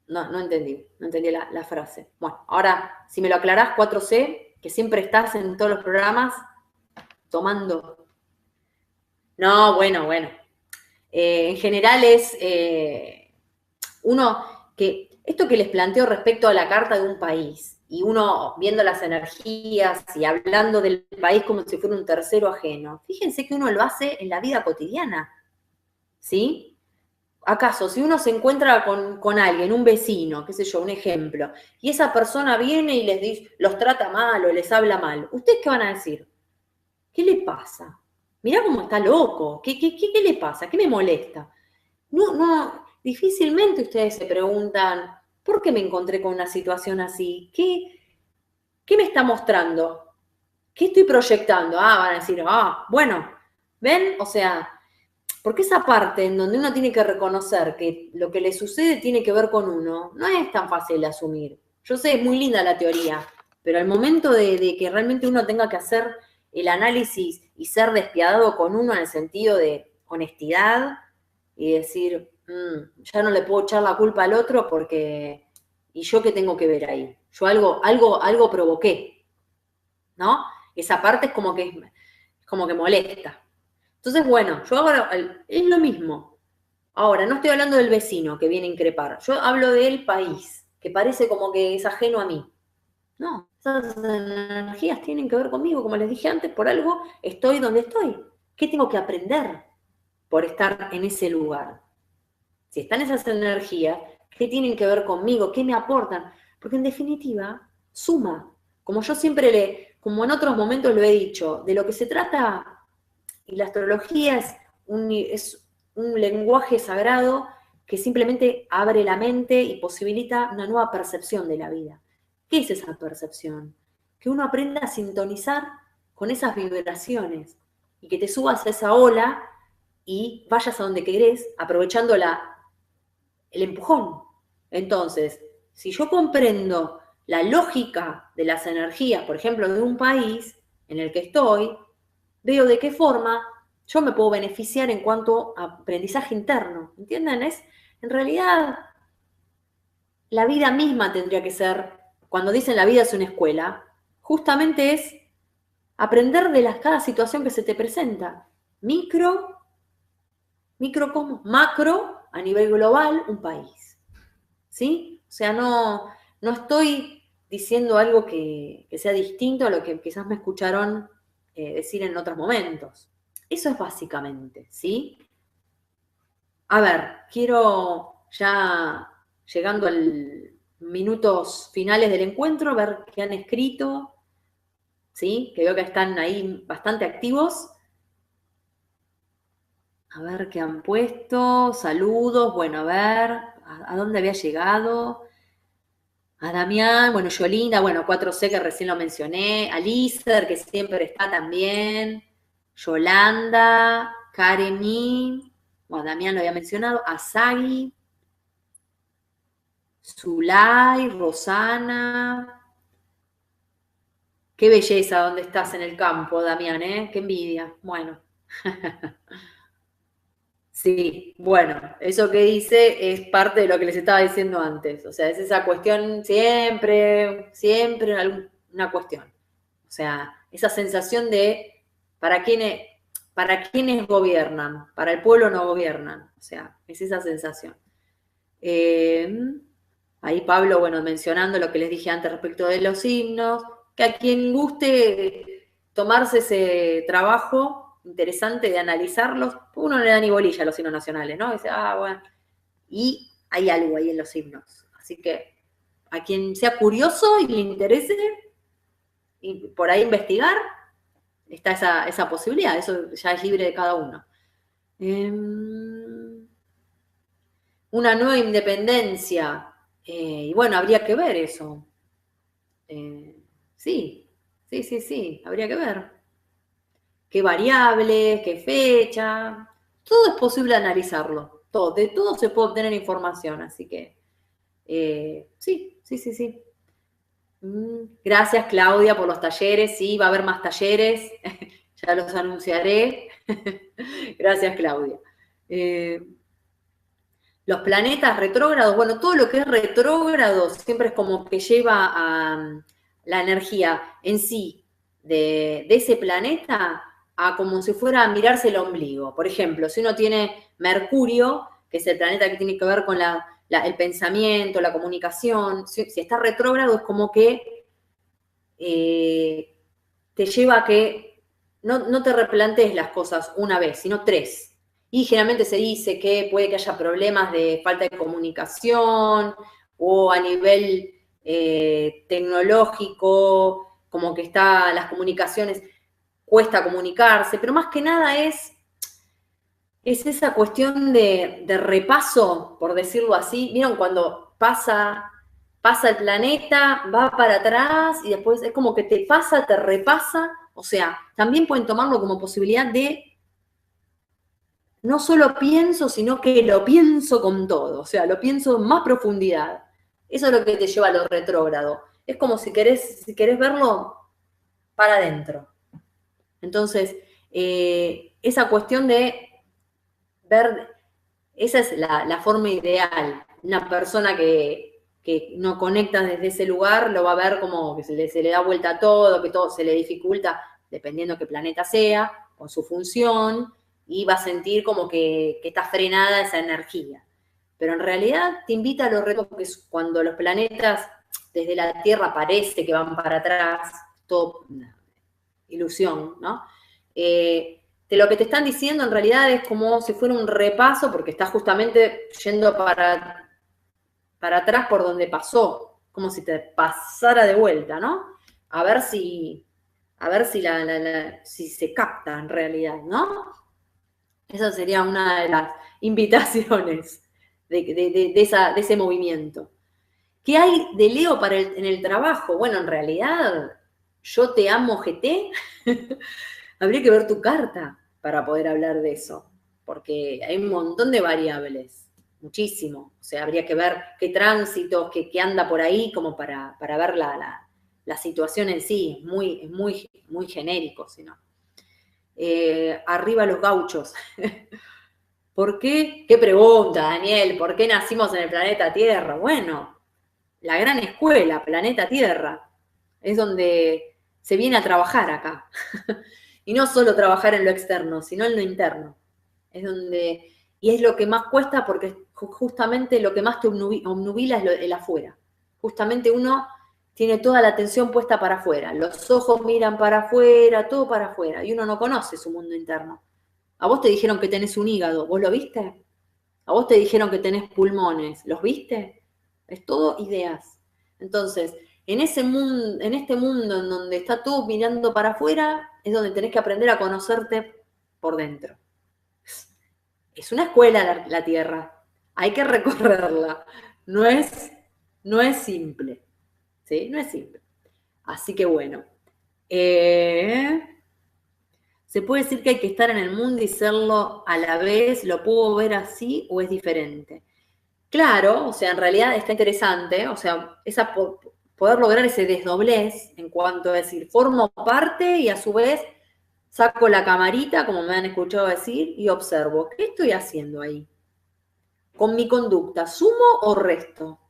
No entendí la frase. Bueno, ahora, si me lo aclarás, 4C, que siempre estás en todos los programas tomando. No, bueno. En general es uno que, esto que les planteo respecto a la carta de un país, y uno viendo las energías y hablando del país como si fuera un tercero ajeno, fíjense que uno lo hace en la vida cotidiana, ¿sí? ¿Acaso si uno se encuentra con alguien, un vecino, qué sé yo, un ejemplo, y esa persona viene y les dice, los trata mal o les habla mal, ¿ustedes qué van a decir? ¿Qué le pasa? Mirá cómo está loco, ¿qué le pasa? ¿Qué me molesta? No, difícilmente ustedes se preguntan, ¿por qué me encontré con una situación así? ¿Qué me está mostrando? ¿Qué estoy proyectando? Ah, van a decir, bueno, ¿ven? O sea, porque esa parte en donde uno tiene que reconocer que lo que le sucede tiene que ver con uno, no es tan fácil de asumir. Yo sé, es muy linda la teoría, pero al momento de que realmente uno tenga que hacer el análisis y ser despiadado con uno en el sentido de honestidad y decir, ya no le puedo echar la culpa al otro porque, ¿y yo qué tengo que ver ahí? Yo algo provoqué, ¿no? Esa parte es como que molesta. Entonces, bueno, yo ahora es lo mismo. Ahora, no estoy hablando del vecino que viene a increpar. Yo hablo del país, que parece como que es ajeno a mí. No, esas energías tienen que ver conmigo, como les dije antes, por algo estoy donde estoy. ¿Qué tengo que aprender por estar en ese lugar? Si están esas energías, ¿qué tienen que ver conmigo? ¿Qué me aportan? Porque en definitiva, suma. Como yo siempre como en otros momentos lo he dicho, de lo que se trata, y la astrología es un lenguaje sagrado que simplemente abre la mente y posibilita una nueva percepción de la vida. ¿Qué es esa percepción? Que uno aprenda a sintonizar con esas vibraciones y que te subas a esa ola y vayas a donde querés, aprovechando el empujón. Entonces, si yo comprendo la lógica de las energías, por ejemplo, de un país en el que estoy, veo de qué forma yo me puedo beneficiar en cuanto a aprendizaje interno. ¿Entienden? En realidad, la vida misma tendría que ser, cuando dicen la vida es una escuela, justamente es aprender de cada situación que se te presenta. Microcosmos, macro, a nivel global, un país. ¿Sí? O sea, no estoy diciendo algo que sea distinto a lo que quizás me escucharon decir en otros momentos. Eso es básicamente, ¿sí? A ver, quiero ya llegando a minutos finales del encuentro, ver qué han escrito, ¿sí? Que veo que están ahí bastante activos. A ver qué han puesto, saludos, bueno, a ver, ¿a dónde había llegado? A Damián, bueno, Yolinda, bueno, 4C que recién lo mencioné, a Lícer, que siempre está también, Yolanda, Karemi, bueno, Damián lo había mencionado, a Sagi, Zulay, Rosana. Qué belleza donde estás en el campo, Damián, ¿eh? Qué envidia. Bueno. Sí, bueno, eso que dice es parte de lo que les estaba diciendo antes. O sea, es esa cuestión siempre una cuestión. O sea, esa sensación de para quiénes gobiernan, para el pueblo no gobiernan. O sea, es esa sensación. Ahí Pablo, bueno, mencionando lo que les dije antes respecto de los himnos, que a quien guste tomarse ese trabajo interesante de analizarlos, uno no le da ni bolilla a los himnos nacionales, ¿no? Dice, bueno, y hay algo ahí en los himnos. Así que a quien sea curioso y le interese, y por ahí investigar, está esa posibilidad, eso ya es libre de cada uno. Una nueva independencia. Y bueno, habría que ver eso. Sí, habría que ver. ¿Qué variables, qué fecha? Todo es posible analizarlo. Todo, de todo se puede obtener información, así que sí. Gracias, Claudia, por los talleres. Sí, va a haber más talleres. Ya los anunciaré. Gracias, Claudia. Los planetas retrógrados, bueno, todo lo que es retrógrado siempre es como que lleva a la energía en sí de ese planeta a como si fuera a mirarse el ombligo. Por ejemplo, si uno tiene Mercurio, que es el planeta que tiene que ver con el pensamiento, la comunicación, si está retrógrado es como que te lleva a que no te replantees las cosas una vez, sino tres. Y generalmente se dice que puede que haya problemas de falta de comunicación o a nivel tecnológico, como que las comunicaciones, cuesta comunicarse, pero más que nada es esa cuestión de repaso, por decirlo así. ¿Vieron cuando pasa el planeta, va para atrás y después es como que te pasa, te repasa? O sea, también pueden tomarlo como posibilidad de no solo pienso, sino que lo pienso con todo, o sea, lo pienso en más profundidad. Eso es lo que te lleva a lo retrógrado. Es como si querés verlo para adentro. Entonces, esa cuestión de ver, esa es la forma ideal. Una persona que no conecta desde ese lugar lo va a ver como que se le da vuelta a todo, que todo se le dificulta, dependiendo qué planeta sea, con su función, y va a sentir como que está frenada esa energía. Pero en realidad te invita a los retos, que es cuando los planetas desde la Tierra parece que van para atrás, todo una ilusión, ¿no? De lo que te están diciendo en realidad es como si fuera un repaso, porque está justamente yendo para atrás por donde pasó, como si te pasara de vuelta, ¿no? A ver si si se capta en realidad, ¿no? Esa sería una de las invitaciones de ese movimiento. ¿Qué hay de Leo en el trabajo? Bueno, en realidad, yo te amo GT. Habría que ver tu carta para poder hablar de eso, porque hay un montón de variables, muchísimo. O sea, habría que ver qué tránsitos, qué anda por ahí, como para ver la situación en sí. Es muy genérico, si no. Arriba los gauchos. ¿Por qué? ¿Qué pregunta, Daniel? ¿Por qué nacimos en el planeta Tierra? Bueno, la gran escuela, planeta Tierra, es donde se viene a trabajar acá. Y no solo trabajar en lo externo, sino en lo interno. Es donde, y es lo que más cuesta porque justamente lo que más te obnubila es el afuera. Justamente uno tiene toda la atención puesta para afuera, los ojos miran para afuera, todo para afuera, y uno no conoce su mundo interno. A vos te dijeron que tenés un hígado, ¿vos lo viste? A vos te dijeron que tenés pulmones, ¿los viste? Es todo ideas. Entonces, en ese mundo, en este mundo en donde está todo mirando para afuera, es donde tenés que aprender a conocerte por dentro. Es una escuela la Tierra, hay que recorrerla. No es, no es simple, ¿sí? No es simple. Así que bueno, ¿se puede decir que hay que estar en el mundo y serlo a la vez? ¿Lo puedo ver así o es diferente? Claro, o sea, en realidad está interesante, o sea, poder lograr ese desdoblez en cuanto a decir, formo parte y a su vez saco la camarita, como me han escuchado decir, y observo, ¿qué estoy haciendo ahí? Con mi conducta, ¿sumo o resto?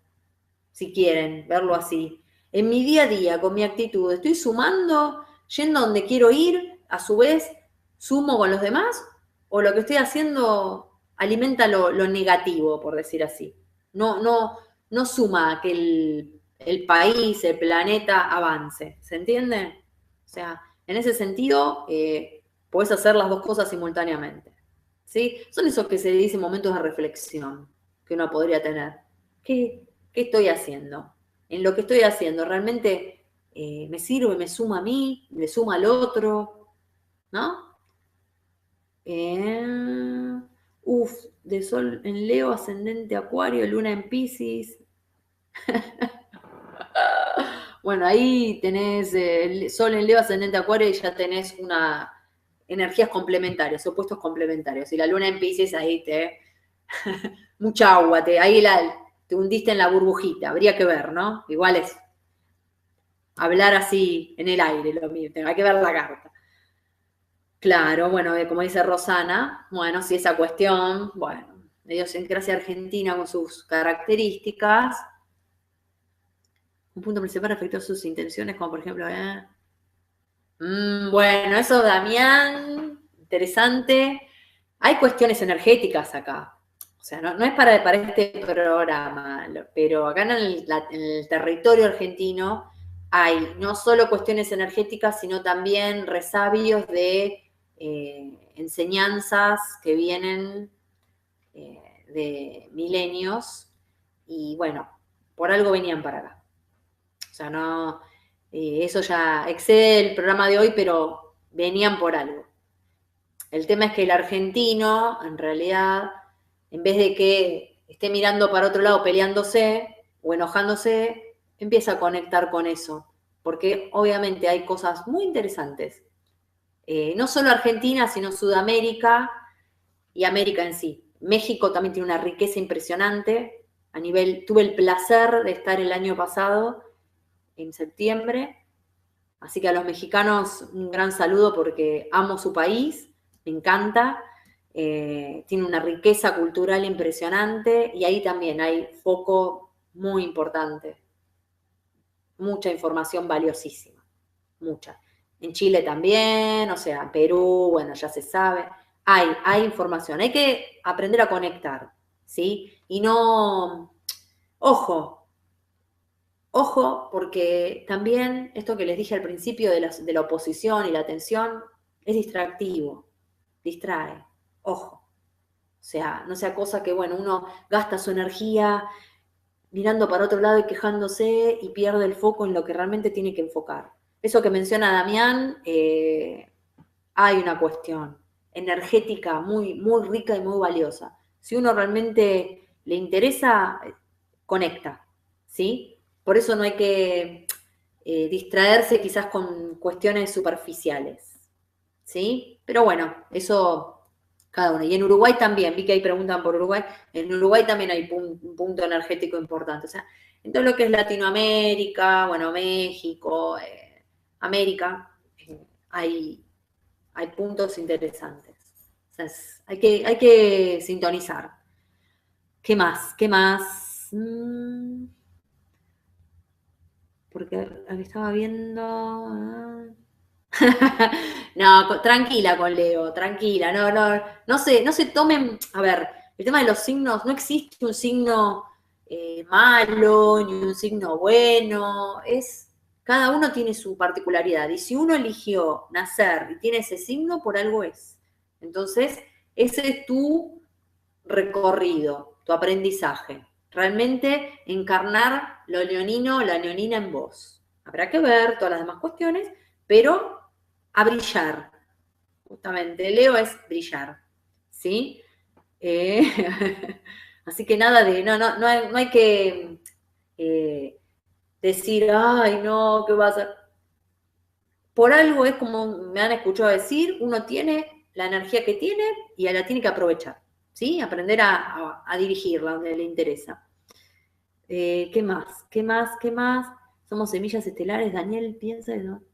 Si quieren verlo así. En mi día a día, con mi actitud, ¿estoy sumando, yendo a donde quiero ir, a su vez sumo con los demás? ¿O lo que estoy haciendo alimenta lo negativo, por decir así? No suma a que el país, el planeta avance. ¿Se entiende? O sea, en ese sentido, podés hacer las dos cosas simultáneamente. ¿Sí? Son esos que se dicen momentos de reflexión que uno podría tener. ¿Qué estoy haciendo? En lo que estoy haciendo, ¿realmente me sirve, me suma a mí, le suma al otro? ¿No? De Sol en Leo, ascendente Acuario, Luna en Piscis. Bueno, ahí tenés el Sol en Leo, ascendente Acuario y ya tenés una energías complementarias, opuestos complementarios. Y la Luna en Piscis ahí mucha agua, ahí te hundiste en la burbujita, habría que ver, ¿no? Igual es hablar así en el aire, lo mismo, hay que ver la carta. Claro, bueno, como dice Rosana, bueno, si esa cuestión, bueno, de idiosincrasia argentina con sus características, un punto principal afectó sus intenciones, como por ejemplo, bueno, eso, Damián, interesante. Hay cuestiones energéticas acá. O sea, no es para este programa, pero acá en el territorio argentino hay no solo cuestiones energéticas, sino también resabios de enseñanzas que vienen de milenios y bueno, por algo venían para acá. O sea, no, eso ya excede el programa de hoy, pero venían por algo. El tema es que el argentino, en realidad, en vez de que esté mirando para otro lado peleándose o enojándose, empieza a conectar con eso. Porque obviamente hay cosas muy interesantes. No solo Argentina, sino Sudamérica y América en sí. México también tiene una riqueza impresionante. Tuve el placer de estar el año pasado, en septiembre. Así que a los mexicanos un gran saludo porque amo su país, me encanta, tiene una riqueza cultural impresionante y ahí también hay foco muy importante, mucha información valiosísima, mucha. En Chile también, o sea, en Perú, bueno, ya se sabe, hay información, hay que aprender a conectar, ¿sí? Y no, ojo, Ojo, porque también esto que les dije al principio de la oposición y la tensión es distractivo, distrae, ojo. O sea, no sea cosa que, bueno, uno gasta su energía mirando para otro lado y quejándose y pierde el foco en lo que realmente tiene que enfocar. Eso que menciona Damián, hay una cuestión energética muy, muy rica y muy valiosa. Si uno realmente le interesa, conecta, ¿sí? Por eso no hay que distraerse quizás con cuestiones superficiales, ¿sí? Pero bueno, eso cada uno. Y en Uruguay también, vi que ahí preguntan por Uruguay, en Uruguay también hay un punto energético importante. O sea, en todo lo que es Latinoamérica, bueno, México, América, hay puntos interesantes. O sea, hay que sintonizar. ¿Qué más? ¿Qué más? porque estaba viendo... No, tranquila con Leo, tranquila, no se tomen, a ver, el tema de los signos, no existe un signo malo, ni un signo bueno, cada uno tiene su particularidad, y si uno eligió nacer y tiene ese signo, por algo es. Entonces, ese es tu recorrido, tu aprendizaje. Realmente encarnar lo leonino o la leonina en vos. Habrá que ver todas las demás cuestiones, pero a brillar. Justamente, Leo es brillar. ¿Sí? Así que nada de, no hay que decir, ay, no, ¿qué va a hacer? Por algo es como me han escuchado decir, uno tiene la energía que tiene y la tiene que aprovechar. ¿Sí? Aprender a dirigirla donde le interesa. ¿Qué más? ¿Qué más? ¿Qué más? Somos semillas estelares, Daniel piensa, ¿no?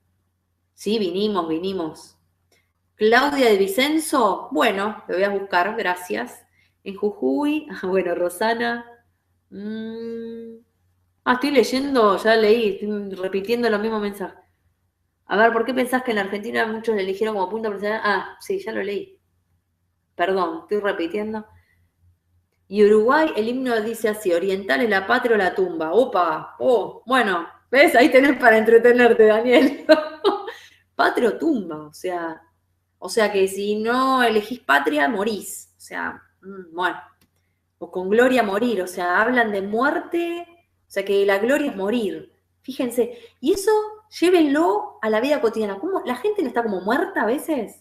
Sí, vinimos. Claudia de Vicenzo, bueno, lo voy a buscar, gracias. En Jujuy, bueno, Rosana. Estoy leyendo, ya leí, estoy repitiendo los mismos mensajes. A ver, ¿por qué pensás que en la Argentina muchos le eligieron como punto personal? Sí, ya lo leí. Perdón, estoy repitiendo. Y Uruguay, el himno dice así, oriental es la patria o la tumba. Opa, bueno, ¿ves? Ahí tenés para entretenerte, Daniel. Patria o tumba, o sea que si no elegís patria, morís. O sea, bueno, o con gloria morir, o sea, hablan de muerte, o sea que la gloria es morir. Fíjense, y eso llévenlo a la vida cotidiana. ¿Cómo la gente no está como muerta a veces?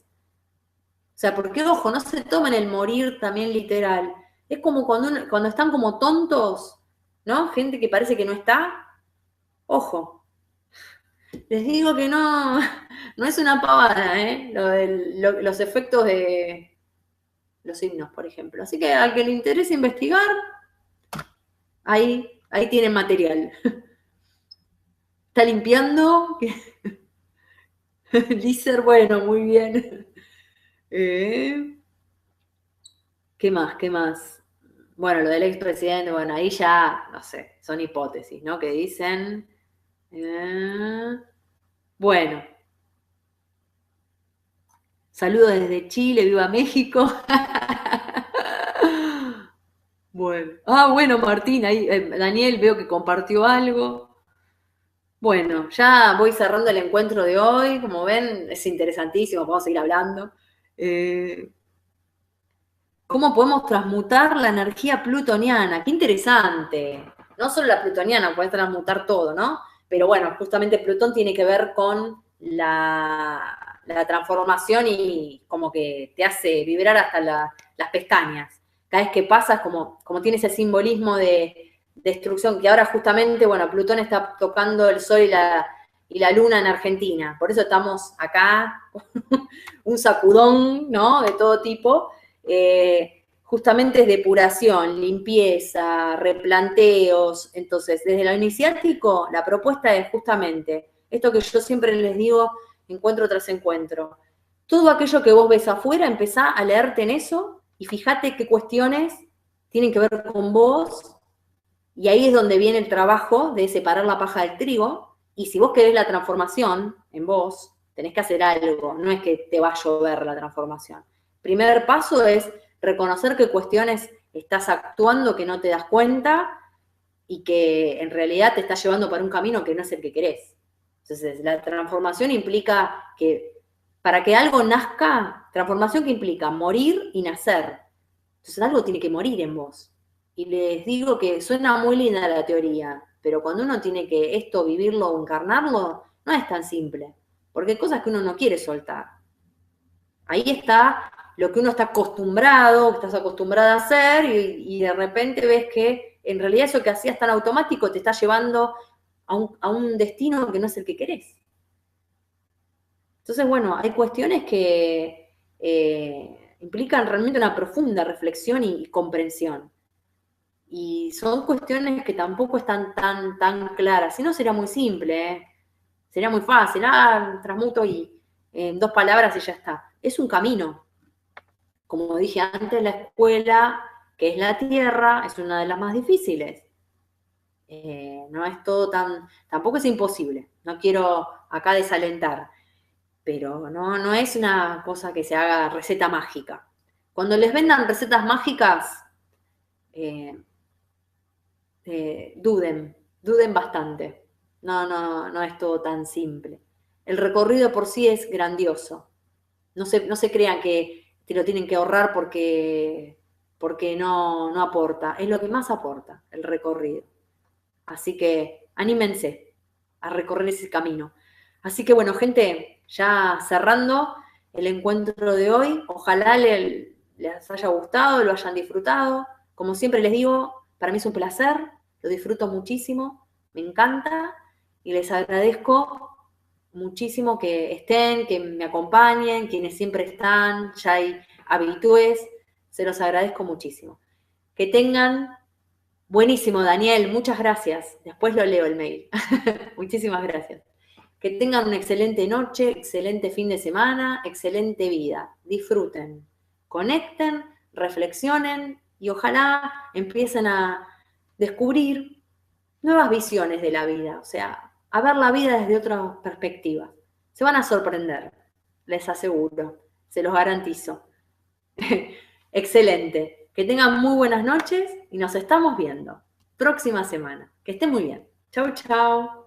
O sea, porque, ojo, no se tomen el morir también literal. Es como cuando están como tontos, ¿no? Gente que parece que no está. Ojo, les digo que no, no es una pavada, ¿eh? Los efectos de los signos, por ejemplo. Así que al que le interese investigar, ahí tienen material. ¿Está limpiando? Lícer, bueno, muy bien. Eh, ¿Qué más? ¿Qué más? Bueno, lo del expresidente, bueno, ahí ya, no sé, son hipótesis, ¿no? Que dicen. eh, bueno, saludos desde Chile, viva México. Bueno. Bueno, Martín, ahí, Daniel, veo que compartió algo. Bueno, ya voy cerrando el encuentro de hoy. Como ven, es interesantísimo, podemos seguir hablando. Eh, ¿Cómo podemos transmutar la energía plutoniana? Qué interesante. No solo la plutoniana, puede transmutar todo, ¿no? Pero bueno, justamente Plutón tiene que ver con la transformación y como que te hace vibrar hasta las pestañas. Cada vez que pasa, como tiene ese simbolismo de destrucción, que ahora justamente, bueno, Plutón está tocando el Sol y la Luna en Argentina. Por eso estamos acá, un sacudón, ¿no? De todo tipo. Justamente es depuración, limpieza, replanteos. Entonces, desde lo iniciático, la propuesta es justamente esto que yo siempre les digo, encuentro tras encuentro. Todo aquello que vos ves afuera, empezá a leerte en eso y fíjate qué cuestiones tienen que ver con vos. Y ahí es donde viene el trabajo de separar la paja del trigo. Y si vos querés la transformación en vos, tenés que hacer algo. No es que te va a llover la transformación. Primer paso es reconocer qué cuestiones estás actuando que no te das cuenta y que en realidad te está llevando para un camino que no es el que querés. Entonces, la transformación implica que para que algo nazca, transformación que implica morir y nacer. Entonces, algo tiene que morir en vos. Y les digo que suena muy linda la teoría, pero cuando uno tiene que esto vivirlo o encarnarlo, no es tan simple, porque hay cosas que uno no quiere soltar. Ahí está lo que uno está acostumbrado, que estás acostumbrada a hacer, y de repente ves que en realidad eso que hacías tan automático te está llevando a un destino que no es el que querés. Entonces, bueno, hay cuestiones que implican realmente una profunda reflexión y comprensión. Y son cuestiones que tampoco están tan claras. Si no, sería muy simple, ¿eh? Sería muy fácil. Transmuto y en 2 palabras y ya está. Es un camino. Como dije antes, la escuela, que es la tierra, es una de las más difíciles. No es todo tampoco es imposible. No quiero acá desalentar, pero no es una cosa que se haga receta mágica. Cuando les vendan recetas mágicas, duden bastante. No es todo tan simple. El recorrido por sí es grandioso. No se crean que te lo tienen que ahorrar porque no aporta. Es lo que más aporta, el recorrido. Así que anímense a recorrer ese camino. Así que bueno, gente, ya cerrando el encuentro de hoy, ojalá les haya gustado, lo hayan disfrutado. Como siempre les digo, para mí es un placer, lo disfruto muchísimo, me encanta y les agradezco muchísimo que estén, que me acompañen, quienes siempre están, ya hay habitués, se los agradezco muchísimo. Que tengan buenísimo, Daniel, muchas gracias. Después lo leo el mail. Muchísimas gracias. Que tengan una excelente noche, excelente fin de semana, excelente vida. Disfruten, conecten, reflexionen y ojalá empiecen a descubrir nuevas visiones de la vida, o sea, a ver la vida desde otra perspectiva. Se van a sorprender, les aseguro, se los garantizo. Excelente. Que tengan muy buenas noches y nos estamos viendo próxima semana. Que estén muy bien. Chau, chau.